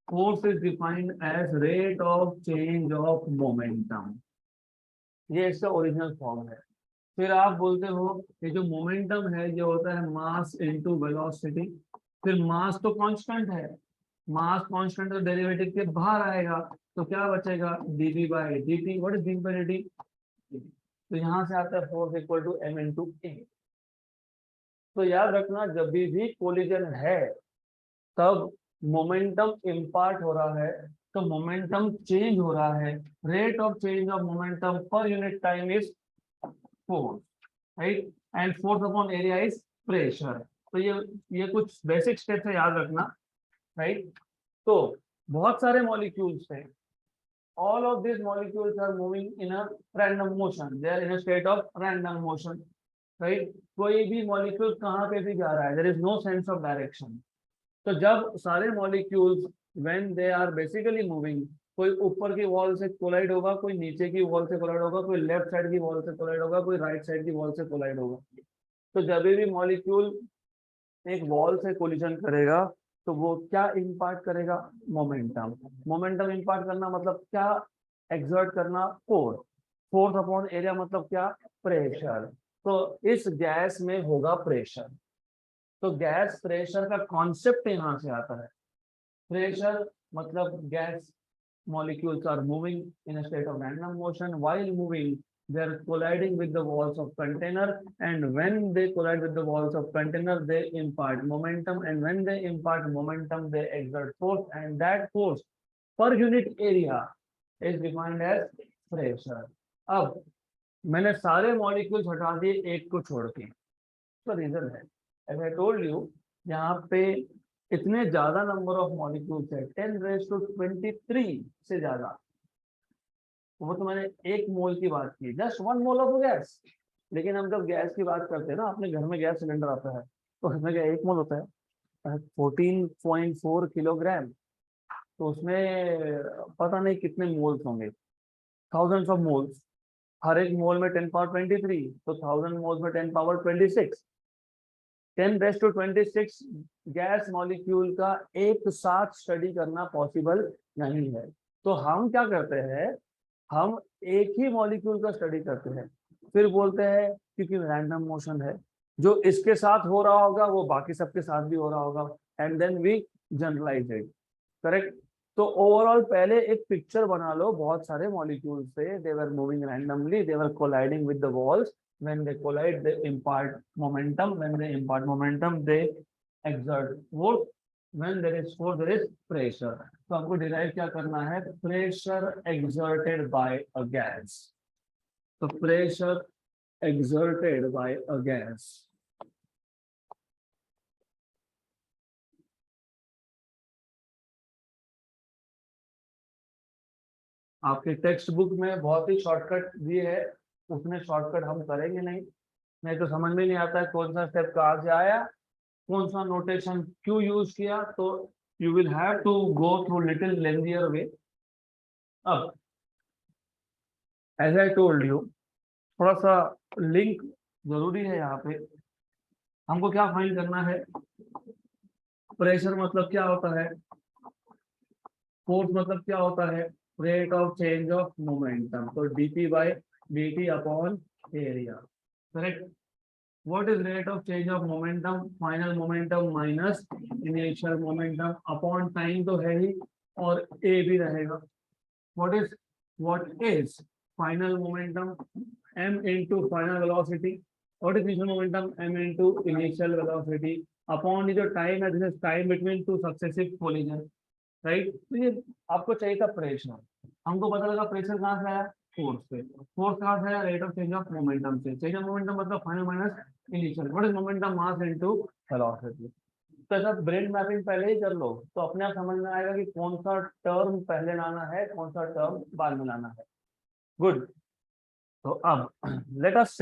force is defined as rate of change of momentum, ये इसका ओरिजिनल फॉर्म है। फिर आप बोलते हो ये जो मोमेंटम है ये होता है मास इनटू वेलोसिटी। फिर मास तो कांस्टेंट है, मास कांस्टेंट तो डेरिवेटिव के बाहर आएगा, तो क्या बचेगा, dv by dt। What is dv by dt, तो यहाँ से आता है force equal to m into A. तो याद रखना जब भी कोलिजन है तब मोमेंटम इम्पार्ट हो रहा है, तो मोमेंटम चेंज हो रहा है, rate of change of momentum per unit time is force, right. And force upon area is pressure. तो ये कुछ बेसिक स्टेप्स है, याद रखना, राइट। तो बहुत सारे मॉलिक्यूल्स हैं, all of these molecules are moving in a random motion, they are in a state of random motion, right। कोई भी मॉलिक्यूल कहाँ पे भी जा रहा है, there is no sense of direction। तो जब सारे molecules when they are basically moving, कोई ऊपर की वॉल से कोलाइड होगा, कोई नीचे की वॉल से कोलाइड होगा, कोई लेफ्ट साइड की वॉल से कोलाइड होगा, कोई राइट साइड की वॉल से कोलाइड होगा। तो जब भी मॉलिक्यूल एक वॉल से कोलिजन करेगा तो वो क्या इम्पार्ट करेगा, मोमेंटम। मोमेंटम इम्पार्ट करना मतलब क्या, एक्सर्ट करना फोर्स। फोर्स अपॉन एरिया मतलब क्या, प्रेशर। तो इस गैस में होगा प्रेशर, तो गैस प्रेशर का कॉन्सेप्ट यहाँ से आता है। प्रेशर मतलब gas molecules are moving in a state of random motion, while moving they are colliding with the walls of container, and when they collide with the walls of container they impart momentum, and when they impart momentum they exert force, and that force per unit area is defined as pressure। अब मैंने सारे molecules हटा दिए एक को छोड़ के, तो रीजन है, एज आई टोल्ड यू, यहाँ पे इतने ज्यादा नंबर ऑफ मॉलिक्यूल्स है, 10⁻23 से ज्यादा। वो तो मैंने एक मोल की बात की, जस्ट 1 मोल ऑफ गैस। लेकिन हम जब गैस की बात करते हैं ना, अपने घर में गैस सिलेंडर आता है तो उसमें क्या 1 मोल होता है, 14.4 किलोग्राम। तो उसमें पता नहीं कितने मोल्स होंगे, थाउजेंड्स ऑफ मोल्स। हर एक मोल में 10⁻23, तो 1000 मोल्स में 10⁻26, 10⁻26 गैस मॉलिक्यूल का एक साथ स्टडी करना पॉसिबल नहीं है। तो हम क्या करते हैं, हम एक ही मॉलिक्यूल का स्टडी करते हैं, फिर बोलते हैं क्योंकि रैंडम मोशन है, जो इसके साथ हो रहा होगा वो बाकी सबके साथ भी हो रहा होगा, and then we generalize it, correct. तो ओवरऑल पहले एक पिक्चर बना लो, बहुत सारे मॉलिक्यूल से, they were moving randomly, they were colliding with the walls, when they collide they impart momentum, when they impart momentum they exert force, when there is force there is pressure। तो हमको derive क्या करना है, pressure exerted by a gas। तो pressure exerted by a gas, आपके text book में बहुत ही shortcut दिए है, उसमें शॉर्टकट हम करेंगे नहीं तो समझ में नहीं आता है कौन सा स्टेप कहाँ से आया, कौन सा नोटेशन क्यों यूज किया। तो you will have to go through little lengthier way. अब एज आई टोल्ड यू, थोड़ा सा लिंक जरूरी है यहाँ पे। हमको क्या फाइंड करना है, प्रेशर मतलब क्या होता है, फोर्स मतलब क्या होता है, rate of change of momentum. तो dp by dt upon area, correct. What is rate of change of momentum, final momentum minus initial momentum upon time तो है ही, और a भी रहेगा। What is final momentum, m into final velocity। What is initial momentum, m into initial velocity upon ये जो time है, this is time between two successive collision, right। तो ये आपको चाहिए था प्रेशर, हमको पता लगा प्रेशर कहाँ से आया, फोर्स से। फोर्स कहाँ से है? Rate of change of momentum से। चेंज ऑफ मोमेंटम मतलब final minus initial. What is momentum? Mass into velocity. तो ऐसा ब्रेन मैपिंग पहले ही कर लो तो अपने आप समझ में आएगा कि कौन सा टर्म पहले लाना है, कौन सा टर्म बाद में लाना है। गुड। तो अब लेट अस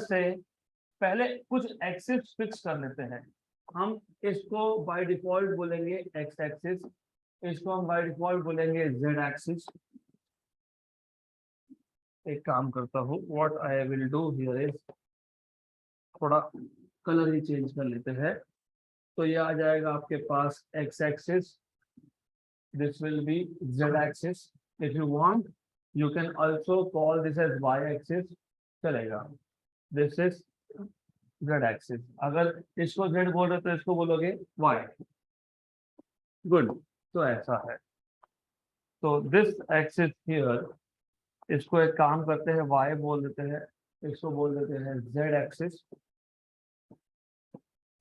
से पहले कुछ एक्सिस फिक्स कर लेते हैं। हम इसको बाय डिफॉल्ट बोलेंगे एक्स एक्सिस, इसको हम बाय डिफॉल्ट बोलेंगे जेड एक्सिस। एक काम करता हूँ, what I will do here is थोड़ा कलर ही चेंज कर लेते हैं। तो ये आ जाएगा आपके पास X axis, this will be Z axis. If you want you can also call this as Y axis, चलेगा। This is Z axis. अगर इसको जेड बोल रहे तो इसको बोलोगे वाई। गुड। तो ऐसा है। तो दिस एक्सिस हियर, इसको एक काम करते हैं वाई बोल देते हैं, इसको बोल देते हैं Z axis,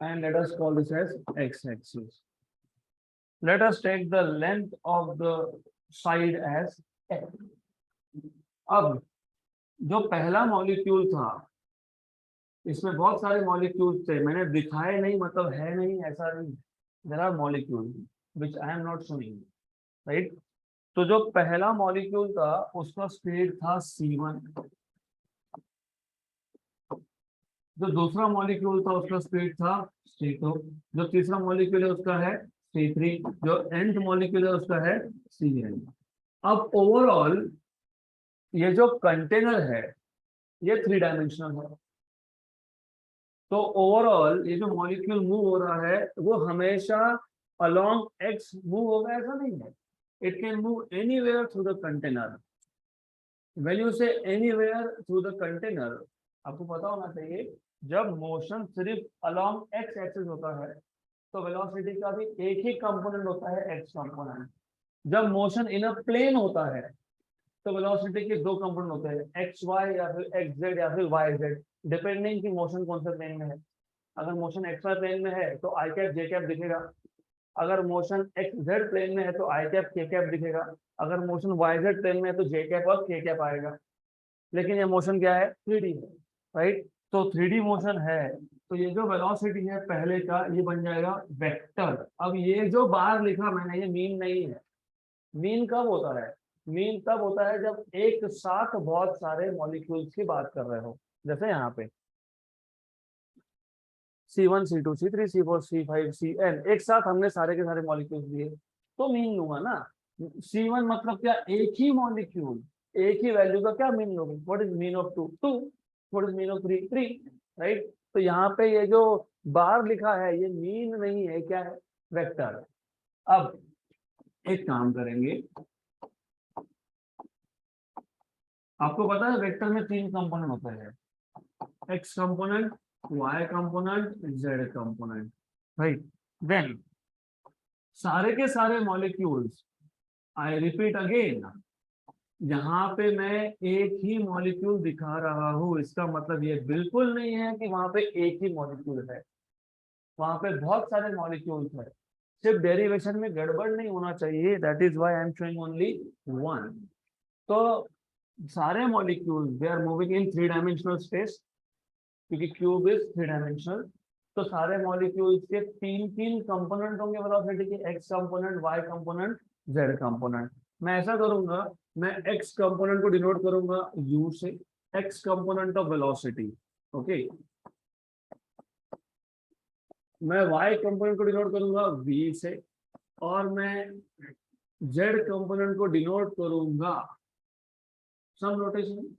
and let us call this as x-axis. Let us take the length of the side as x. अब जो पहला मॉलिक्यूल था, इसमें बहुत सारे मॉलिक्यूल्स थे, मैंने दिखाए नहीं मतलब है नहीं ऐसा नहीं। There are molecule which I am not showing, right. तो जो पहला मॉलिक्यूल था उसका स्पीड था c1, जो दूसरा मॉलिक्यूल था उसका स्पीड था c2, जो तीसरा मॉलिक्यूल है उसका है c3, जो nth मॉलिक्यूल है उसका है cn। अब ओवरऑल ये जो कंटेनर है ये 3 डायमेंशनल है। तो ओवरऑल ये जो मॉलिक्यूल मूव हो रहा है वो हमेशा अलोंग एक्स मूव होगा ऐसा नहीं है। It can move anywhere through the container. When you से एनीवेयर थ्रू द कंटेनर, आपको पता होना चाहिए जब मोशन सिर्फ अलोंग एक्स एक्सिस होता है तो वेलोसिटी का भी एक ही कंपोनेंट होता है, एक्स कंपोनेंट। जब मोशन इन अ प्लेन होता है तो वेलोसिटी के 2 कंपोनेंट होते हैं, एक्स वाई या फिर एक्स जेड या फिर वाई जेड, डिपेंडिंग की मोशन कौन से प्लेन में है। अगर मोशन एक्स वाई प्लेन में है तो आई कैप जे कैप दिखेगा, अगर मोशन एक्स जेड प्लेन में है तो आई कैप के कैप दिखेगा, अगर मोशन वाई जेड प्लेन में है तो जे कैप और के कैप आएगा। लेकिन ये मोशन क्या है? 3D है, राइट। तो 3D मोशन है तो ये जो वेलोसिटी है पहले का ये बन जाएगा वेक्टर। अब ये जो बार लिखा मैंने ये मीन नहीं है। मीन कब होता है? मीन तब होता है जब एक साथ बहुत सारे मॉलिक्यूल्स की बात कर रहे हो। जैसे यहाँ पे C1 C2 C3 C4 C5 Cn, एक साथ हमने सारे के सारे मॉलिक्यूल्स लिए तो मीन लूंगा ना। C1 मतलब क्या? एक ही मॉलिक्यूल, एक ही वैल्यू का क्या मीन लोगे? What is mean of 2? 2। What is mean of 3? 3, right. तो यहाँ पे ये जो बार लिखा है ये मीन नहीं है, क्या है? वेक्टर। अब एक काम करेंगे, आपको पता है वेक्टर में 3 कंपोनेंट होते हैं, X component, Y component, Z component, right. Then सारे के सारे मॉलिक्यूल्स, आई रिपीट अगेन, यहाँ पे मैं एक ही मॉलिक्यूल दिखा रहा हूँ इसका मतलब ये बिल्कुल नहीं है कि वहां पे एक ही मॉलिक्यूल है, वहां पे बहुत सारे मॉलिक्यूल्स है। सिर्फ डेरिवेशन में गड़बड़ नहीं होना चाहिए, that is why I am showing only 1। तो सारे molecule they are moving in 3 dimensional space, क्योंकि क्यूब इज 3 डायमेंशनल। तो सारे मॉलिक्यूल्स के 3 कंपोनेंट होंगे वेलोसिटी के, X component, Y component, Z component. मैं ऐसा करूंगा, मैं एक्स कंपोनेंट को डिनोट करूंगा यू से, X component of velocity, okay. मैं वाई कंपोनेंट को डिनोट करूंगा वी से, और मैं जेड कंपोनेंट को डिनोट करूंगा सम नोटेशन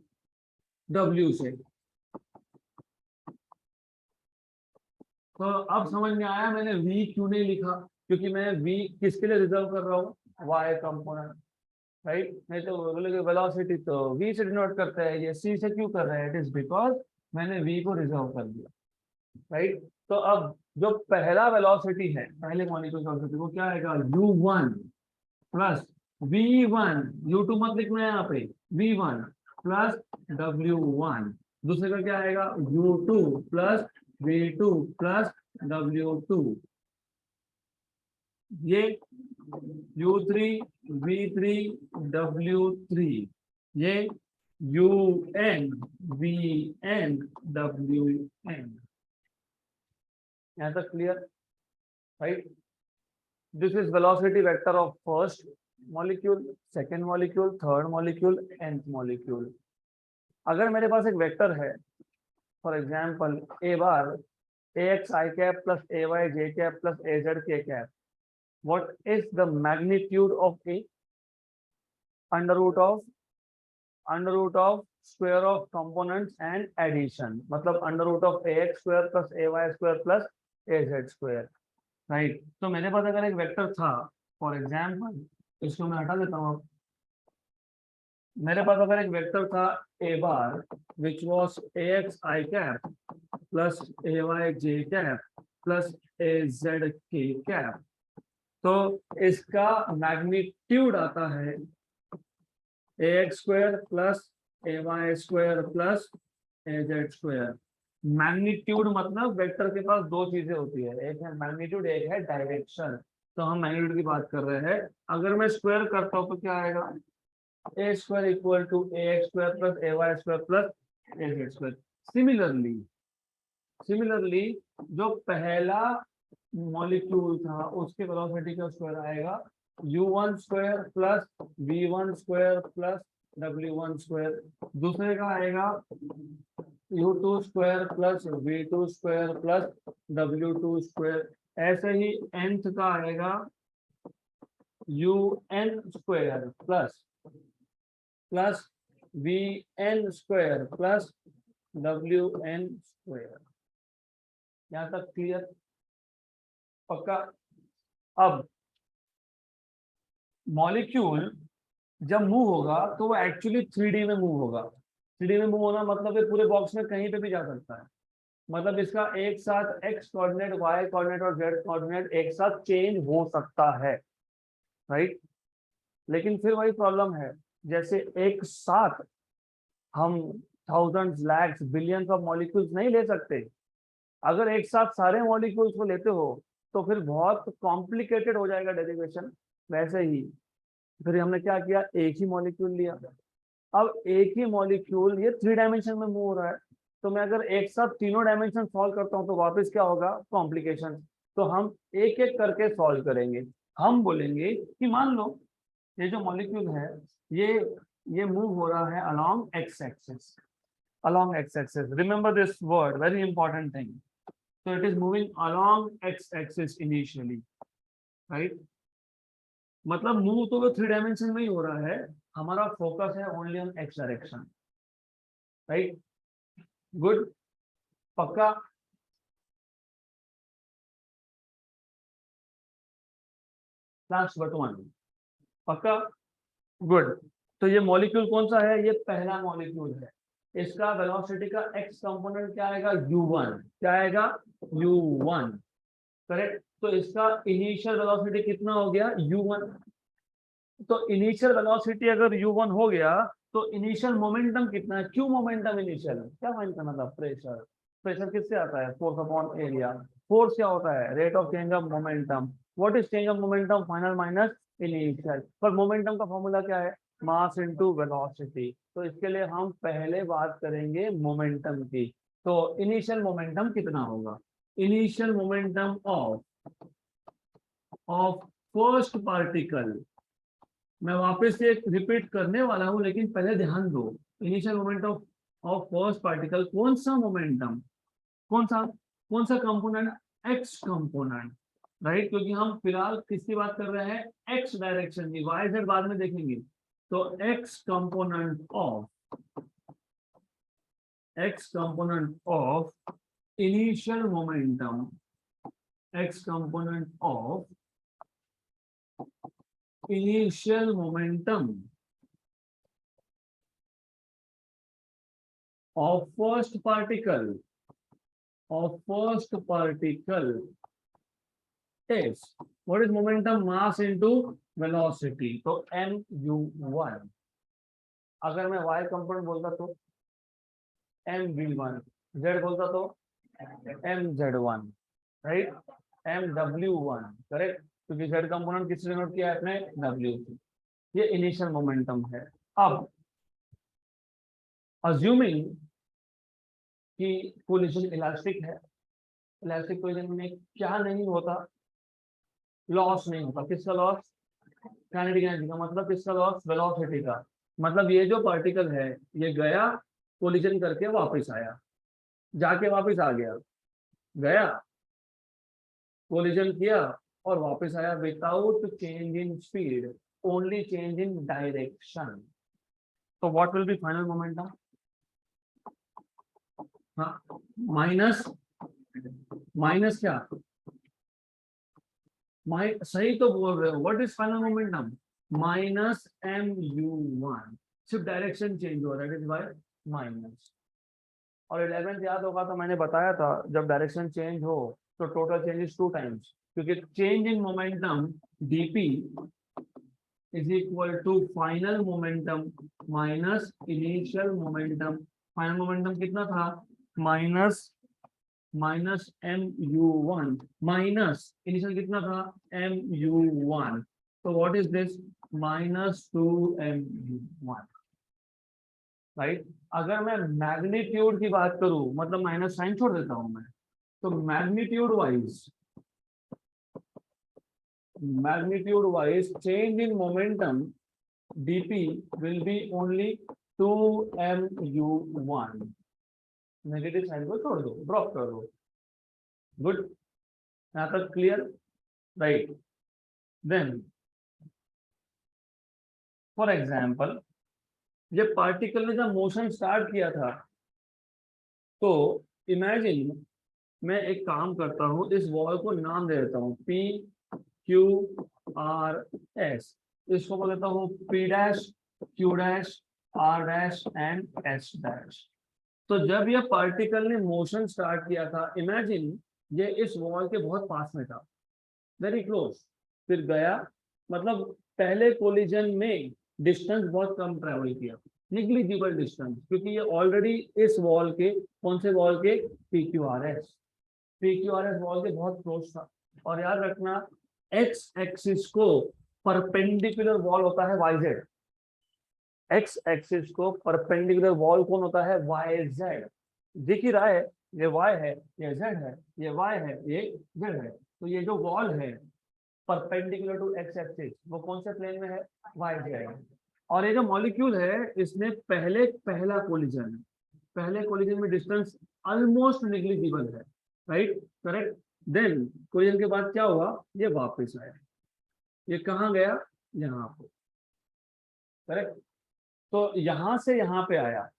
डब्ल्यू से। तो अब समझ में आया मैंने v क्यों नहीं लिखा, क्योंकि मैं v किसके लिए रिजर्व कर रहा हूँ? y component, right. नहीं तो बोलोगे वेलोसिटी तो v से डिनोट करता है, ये c से क्यों कर रहा है? इट इज बिकॉज मैंने v को रिजर्व कर दिया, राइट। तो अब जो पहला वेलोसिटी है, पहले मॉलिक्यूल वेलोसिटी, वो क्या आएगा? u1 प्लस v1, u2 मत लिखना यहाँ पे, v1 प्लस w1। दूसरे का क्या आएगा? u2 plus v2 plus w2। ये U3 V3 W3, ये UN VN WN। यहाँ तक clear, right? This is velocity vector of first molecule, second molecule, third molecule, nth molecule. अगर मेरे पास एक वेक्टर है, for example a bar ax I cap plus ay j cap plus az k cap, what is the magnitude of a? Under root of square of components and addition, मतलब under root of ax square plus ay square plus az square, right? तो मेरे पास अगर एक vector था, for example इसको मैं हटा देता हूँ, मेरे पास अगर एक वेक्टर था a bar which was ax I cap plus ay j cap plus az k cap, तो इसका मैग्नीट्यूड आता है ax square plus ay square plus az square. Magnitude मतलब वेक्टर के पास दो चीजें होती है, एक है मैग्नीट्यूड, एक है डायरेक्शन। तो हम मैग्नीट्यूड की बात कर रहे हैं। अगर मैं स्क्वायर करता हूँ तो क्या आएगा? A square equal to ax square plus ay square plus az square. Similarly जो पहला मॉलिक्यूल था उसके वेलोसिटी का स्क्वायर आएगा u1 square plus v1 square plus w1 square. दूसरे का आएगा u2 square plus v2 square plus w2 square. ऐसे ही nth का आएगा un square plus vn square plus wn square. यहाँ तक क्लियर, पक्का? अब मॉलिक्यूल जब मूव होगा तो वो एक्चुअली 3D में मूव होगा। 3D में मूव होना मतलब ये पूरे बॉक्स में कहीं पे भी जा सकता है, मतलब इसका एक साथ x कोऑर्डिनेट, y कोऑर्डिनेट और z कोऑर्डिनेट एक साथ चेंज हो सकता है, राइट? लेकिन फिर वही प्रॉब्लम है, जैसे एक साथ हम thousands, lakhs, billions of molecules नहीं ले सकते। अगर एक साथ सारे मॉलिक्यूल्स को लेते हो तो फिर बहुत कॉम्प्लिकेटेड हो जाएगा डेरिवेशन। वैसे ही फिर हमने क्या किया, एक ही मॉलिक्यूल लिया। अब एक ही मॉलिक्यूल ये 3 डायमेंशन में मूव हो रहा है, तो मैं अगर एक साथ तीनों डायमेंशन सॉल्व करता हूँ तो वापस क्या होगा, कॉम्प्लिकेशन। तो हम एक एक करके सॉल्व करेंगे। हम बोलेंगे कि मान लो ये जो मॉलिक्यूल है ये मूव हो रहा है along x axis, along x axis, remember this word, very important thing. So it is moving along x axis initially, right? मतलब मूव तो वो 3 डायमेंशन में ही हो रहा है, हमारा फोकस है only on x direction, right? Good, पक्का? लास्ट बट वन, पक्का? गुड। तो ये मॉलिक्यूल कौन सा है? ये पहला मॉलिक्यूल है। इसका वेलोसिटी का x कंपोनेंट क्या आएगा? u1। क्या आएगा? u1, correct? तो इसका इनिशियल वेलोसिटी कितना हो गया? u1। तो इनिशियल वेलोसिटी अगर u1 हो गया तो इनिशियल मोमेंटम कितना है? q momentum initial. क्या माइंड करना था? प्रेशर। प्रेशर किससे आता है? Force upon area. फोर्स क्या होता है? Rate of change of momentum. What is change of momentum? Final minus initial. पर मोमेंटम का फॉर्मूला क्या है? Mass into velocity. तो इसके लिए हम पहले बात करेंगे मोमेंटम की। तो इनिशियल मोमेंटम कितना होगा? Initial momentum of first particle, मैं वापस से रिपीट करने वाला हूं लेकिन पहले ध्यान दो। Initial momentum of first particle, कौन सा मोमेंटम, कौन सा कंपोनेंट? X component, right? क्योंकि हम फिलहाल किसकी बात कर रहे हैं? एक्स डायरेक्शन की। वाई जेड बाद में देखेंगे। तो x component of initial momentum, x component of initial momentum of first particle is, what is momentum? Mass into velocity। तो mu1। अगर मैं y कंपोनेंट बोलता तो mv1, z बोलता तो mz1, राइट? mw1, correct? क्योंकि z कंपोनेंट किससे denote किया है आपने, w से। ये इनिशियल मोमेंटम है। अब अज्यूमिंग कि कोलिजन इलास्टिक है, इलास्टिक कोलिजन में क्या नहीं होता, लॉस नहीं होता। किसका लॉस, काइनेटिक एनर्जी का। मतलब किसका लॉस, वेलोसिटी का। मतलब ये जो पार्टिकल है ये गया, कोलिजन करके वापस आया, जाके वापस आ गया, गया कोलिजन किया और वापस आया, without change in speed, only change in direction. तो what will be final momentum, हाँ माइनस, माइनस क्या, सही तो बोल रहे हो, what is final momentum, minus mu1, सिर्फ डायरेक्शन चेंज हो रहा है, दैट इज बाय माइनस। और 11th याद होगा तो मैंने बताया था जब डायरेक्शन चेंज हो तो टोटल चेंज इज 2 टाइम्स, क्योंकि change in momentum dp is equal to final momentum minus initial momentum. Final momentum कितना था, माइनस mu1 माइनस इनिशियल कितना था, mu1। तो what is this, -2mu1, right. अगर मैं मैग्नीट्यूड की बात करूं, मतलब माइनस साइन छोड़ देता हूं मैं, तो magnitude wise change in momentum dp will be only 2mu1। Negative sign को छोड़ दो, ड्रॉप कर दो। गुड, यहाँ तक clear, right. Then for example, ये पार्टिकल ने जब मोशन स्टार्ट किया था, तो इमेजिन मैं एक काम करता हूं, इस वॉल को नाम दे देता हूं P Q R S, इसको बोल देता हूं P dash, Q dash, R dash and S dash. तो जब ये पार्टिकल ने मोशन स्टार्ट किया था, इमेजिन ये इस वॉल के बहुत पास में था, वेरी क्लोज, फिर गया, मतलब पहले कोलिजन में डिस्टेंस बहुत कम ट्रेवल किया, निग्लिजिबल डिस्टेंस, क्योंकि ये ऑलरेडी इस वॉल के, कौन से वॉल के, PQRS वॉल के बहुत क्लोज था। और याद रखना, एक्स एक्सिस को परपेंडिकुलर वॉल होता है YZ, एक्स एक्सिस को परपेंडिकुलर वॉल कौन होता है, YZ। दिख ही रहा है, ये Y है, ये Z है, ये Y है, ये Z है। तो ये जो वॉल है परपेंडिकुलर टू एक्स एक्सिस, वो कौन से प्लेन में है, YZ। और ये जो मॉलिक्यूल है, इसमें पहला कोलिजन है, पहले कोलिजन में डिस्टेंस ऑलमोस्ट नेग्लिजिबल है, राइट, करेक्ट। देन कोलिजन के बाद क्या हुआ, ये वापस आया, ये कहाँ गया, यहाँ पे, करेक्ट। तो यहां से यहाँ पे आया,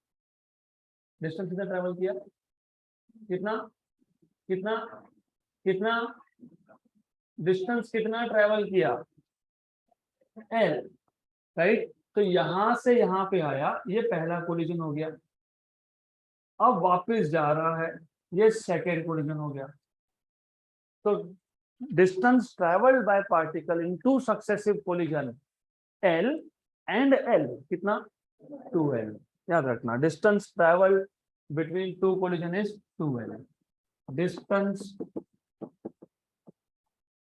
डिस्टेंस कितना ट्रेवल किया, कितना कितना कितना डिस्टेंस कितना ट्रेवल किया, L, राइट। तो यहां से यहाँ पे आया, ये पहला कोलिजन हो गया, अब वापस जा रहा है, ये सेकेंड कोलिजन हो गया। तो distance travelled bye particle in 2 successive collision L and L, कितना, 2L। याद रखना, distance travelled between 2 collision is 2L। Distance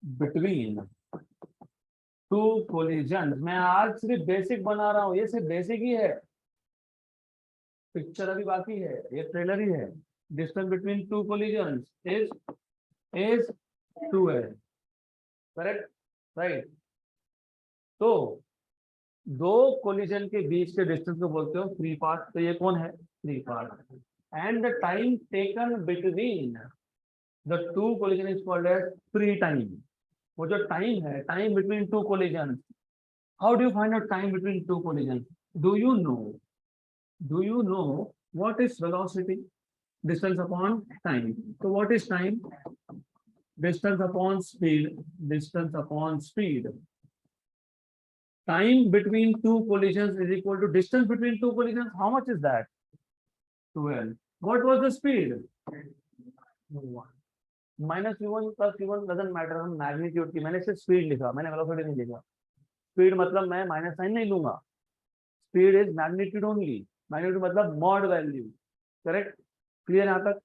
between 2 collision, मैं आज सिर्फ बेसिक बना रहा हूं, ये सिर्फ बेसिक ही है, पिक्चर अभी बाकी है, ये ट्रेलर ही है। Distance between 2 collision is 2L, correct, right. तो 2 कोलिजन के बीच के डिस्टेंस को बोलते हो फ्री पाथ, तो ये कौन है, free path. And the time taken between the 2 collision is called as free time. वो जो टाइम है, time between 2 collision, how do you find out time between 2 collision, do you know what is velocity, distance upon time। so what is time, distance upon speed। time between 2 collisions is equal to distance between 2 collisions, how much is that, 12। what was the speed, -v1 plus v1 doesn't matter, हम magnitude की, मैंने सिर्फ speed लिखा, मैंने velocity नहीं लिखा। Speed मतलब मैं माइनस साइन नहीं लूंगा, speed is magnitude only, magnitude मतलब मॉड वैल्यू, करेक्ट, क्लियर यहाँ तक।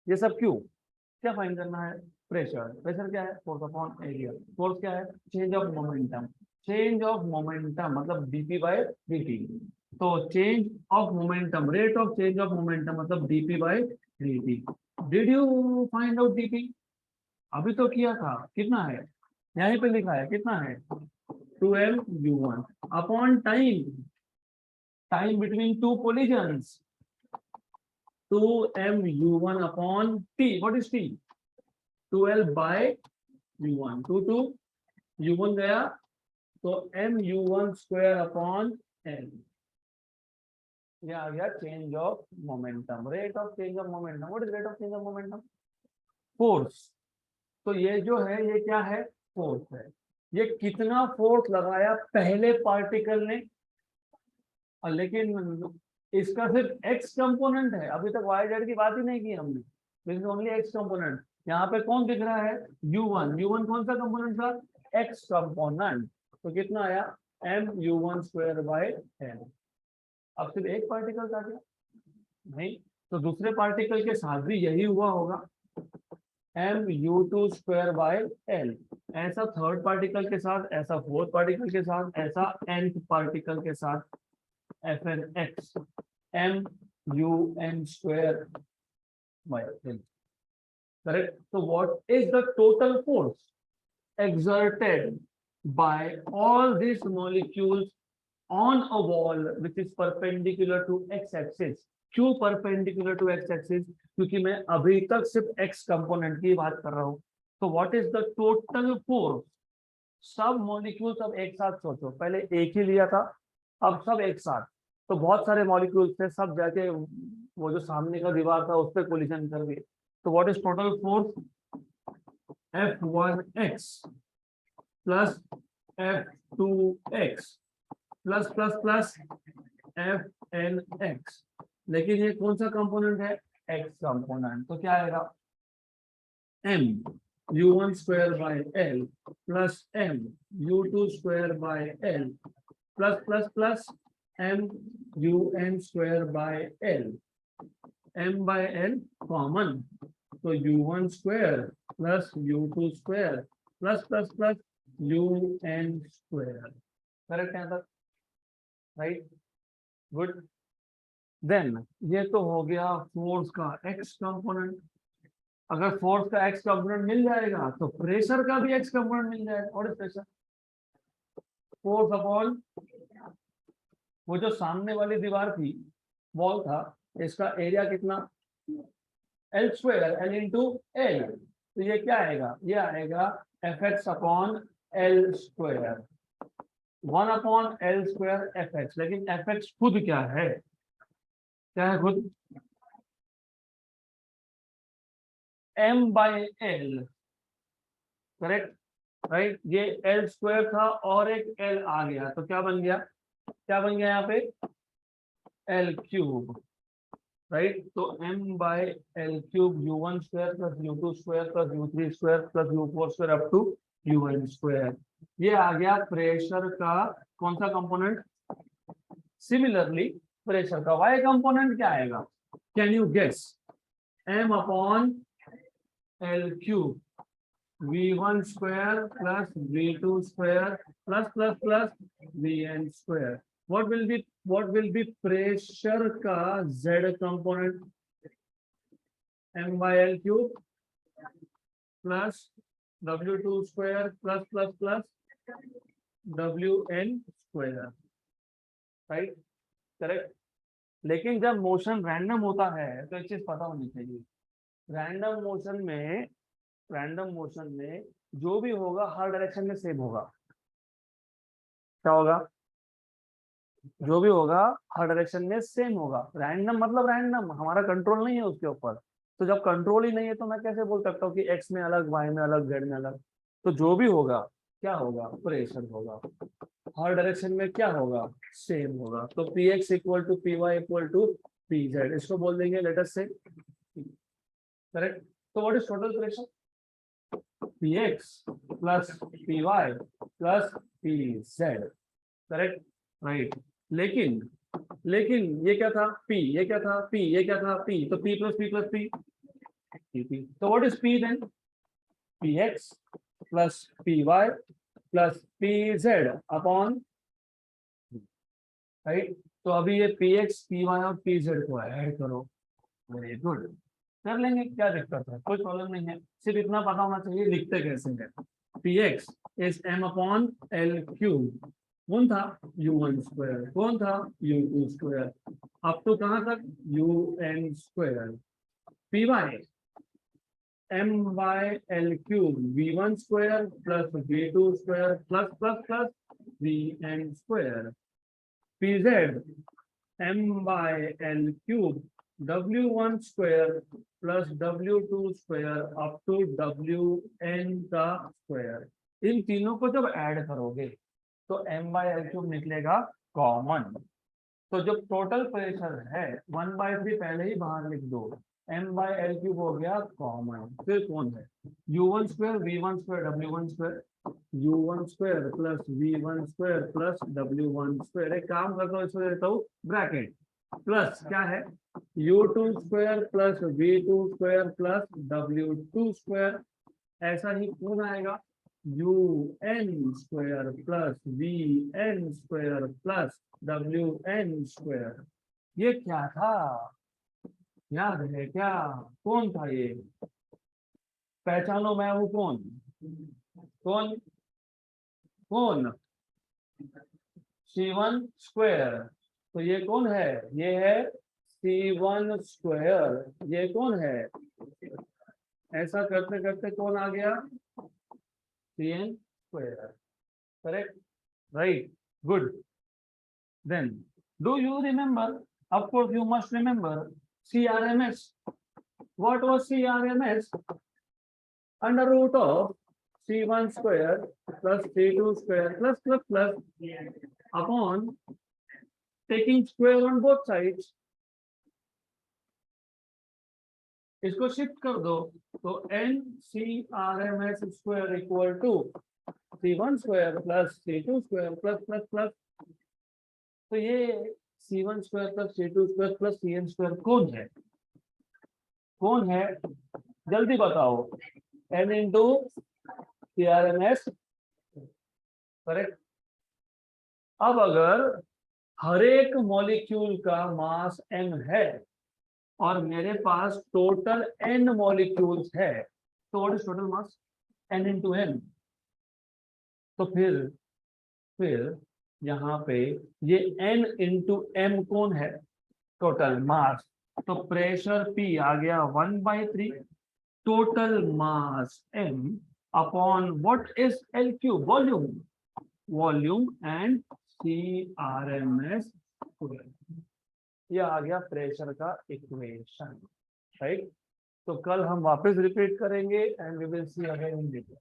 ये सब क्यों, क्या फाइंड करना है, प्रेशर, प्रेशर क्या है, फोर्स अपॉन एरिया, फोर्स क्या है, change of momentum, change of momentum मतलब dp बाय dt, तो change of momentum, rate of change of momentum मतलब dp by dt। Did you find out dp? अभी तो किया था, कितना है, यहीं पे लिखा है, कितना है 12u1 upon time, time between two collisions 2mu1 upon t, what is t, 12 by u1, 2 u1 गया तो mu1 स्क्वायर अपॉन n, ये आ गया change of momentum, rate of change of momentum. What is rate of change of momentum, force, तो ये जो है ये क्या है, फोर्स है, ये कितना फोर्स लगाया पहले पार्टिकल ने, और लेकिन इसका सिर्फ एक्स कंपोनेंट है, अभी तक वाई जेड की बात ही नहीं की हमने, दिस ओनली एक्स कंपोनेंट। यहाँ पे कौन दिख रहा है, u1, u1 कौन सा कंपोनेंट था, एक्स कंपोनेंट, तो कितना आया mu1 स्क्वायर बाय n। अब सिर्फ एक पार्टिकल था क्या, नहीं, तो दूसरे पार्टिकल के साथ भी यही हुआ होगा, mu2 स्क्वायर बाय l, ऐसा थर्ड पार्टिकल के साथ, ऐसा फोर्थ पार्टिकल के साथ, ऐसा nth पार्टिकल के साथ fnx mun square by l, correct. तो what is the total force exerted by all these molecules on a wall which is perpendicular to x-axis? क्यों perpendicular to x-axis, क्योंकि मैं अभी तक सिर्फ x कंपोनेंट की बात कर रहा हूं, तो what is the total force, सब मॉलिक्यूल्स, अब एक साथ सोचो, पहले एक ही लिया था, अब सब एक साथ, तो बहुत सारे मॉलिक्यूल्स थे, सब जाके वो जो सामने का दीवार था उस पर कोलिजन कर गए, तो what is total force, F1x plus F2x plus plus plus Fnx, लेकिन ये कौन सा कंपोनेंट है, x कंपोनेंट, तो क्या आएगा m u1 square by l plus m u2 square by l plus plus plus m un square by l, m by l common, तो u1 square plus u2 square plus plus plus un square, correct है तक, right, good. Then ये तो हो गया force का x component, अगर force का x कंपोनेंट मिल जाएगा तो प्रेशर का भी x कंपोनेंट मिल जाएगा, और प्रेशर फोर्स अपॉन वो जो सामने वाली दीवार थी, वॉल था, इसका एरिया कितना, L square, L into L, तो ये क्या आएगा, ये आएगा Fx upon L square, 1 upon L square Fx, लेकिन Fx खुद क्या है, क्या है खुद, m by L, correct, right, ये एल स्क्वायर था और एक एल आ गया, तो क्या बन गया, क्या बन गया यहाँ पे, एल क्यूब, राइट, तो m by L cube u1 square plus u2 square plus u3 square plus u4 square up to un square, ये आ गया प्रेशर का कौन सा कंपोनेंट। सिमिलरली प्रेशर का y कंपोनेंट क्या आएगा, can you guess, m upon L cube v1 square plus v2 square plus plus plus vn square, what will be pressure का z component, m by l cube plus w2 square plus plus plus wn square, right, correct. लेकिन जब motion random होता है तो एक चीज पता होनी चाहिए, रैंडम मोशन में जो भी होगा हर डायरेक्शन में सेम होगा, क्या होगा, जो भी होगा हर डायरेक्शन में सेम होगा, रैंडम मतलब रैंडम, हमारा कंट्रोल नहीं है उसके ऊपर, तो जब कंट्रोल ही नहीं है तो मैं कैसे बोल सकता हूँ कि x में अलग, y में अलग, z में अलग, तो जो भी होगा क्या होगा, प्रेशर होगा, हर डायरेक्शन में क्या होगा, सेम होगा, तो px equal to py equal to pz, इसको बोल देंगे लेट अस से, करेक्ट। तो what is total pressure, px plus py plus pz, correct, right. लेकिन ये क्या था, p, ये क्या था, p, ये क्या था, p, तो p plus p plus p, तो what is p then, P X plus P Y plus P Z upon, right. तो अभी ये पी एक्स पी वाई और पी जेड को ऐड करो। वेरी गुड, कर लेंगे, क्या दिक्कत है, कोई प्रॉब्लम नहीं है। सिर्फ इतना पता होना चाहिए लिखते कैसे हैं। P X is M upon L cube, कौन था u1 स्क्वायर, कौन था u2 स्क्वायर, अप टू कहां तक un square. P Y M by L cube v1 square plus v2 square plus plus plus vn square. P Z m by L cube w1 square plus w2 square up to wn का square. इन तीनों को जब add करोगे तो m by L cube निकलेगा common. तो जब टोटल प्रेशर है 1/3 पहले ही बाहर लिख दो, m बाय एल क्यूब हो गया कॉमन। फिर कौन है u1 square v1 square w1 square, u1 square plus v1 square plus w1 square. एक काम करता हूँ, इसमें देता हूँ ब्रैकेट, प्लस क्या है u2 square plus v2 square plus w2 square. ऐसा ही कौन आएगा un square plus vn square plus wn square. ये क्या था, याद है क्या, कौन था ये, पहचानो, मैं हूं कौन, कौन कौन, C1 स्क्वायर। तो ये कौन है, ये है C1 स्क्वायर। ये कौन है, ऐसा करते करते कौन आ गया, Cn square. Correct, right, good. Then do you remember, of course you must remember CRMS। What was CRMS? Under root of C1 square plus C2 square plus upon taking square on both sides। इसको shift कर दो तो n CRMS square equal to C1 square plus C2 square plus. तो ये C1 square plus C2 square plus Cn square कौन है, कौन है, जल्दी बताओ, n इंटू CRMS, करेक्ट। अब अगर हर एक मॉलिक्यूल का मास m है और मेरे पास टोटल n मॉलिक्यूल्स है, तो what is total mass, n into n। तो फिर यहाँ पे ये n इंटू m कौन है, टोटल मास। तो प्रेशर P आ गया 1/3 total mass m upon what is L cube, volume, volume and CRMS। ये आ गया प्रेशर का इक्वेशन, राइट। तो कल हम वापस रिपीट करेंगे and we will see again in detail.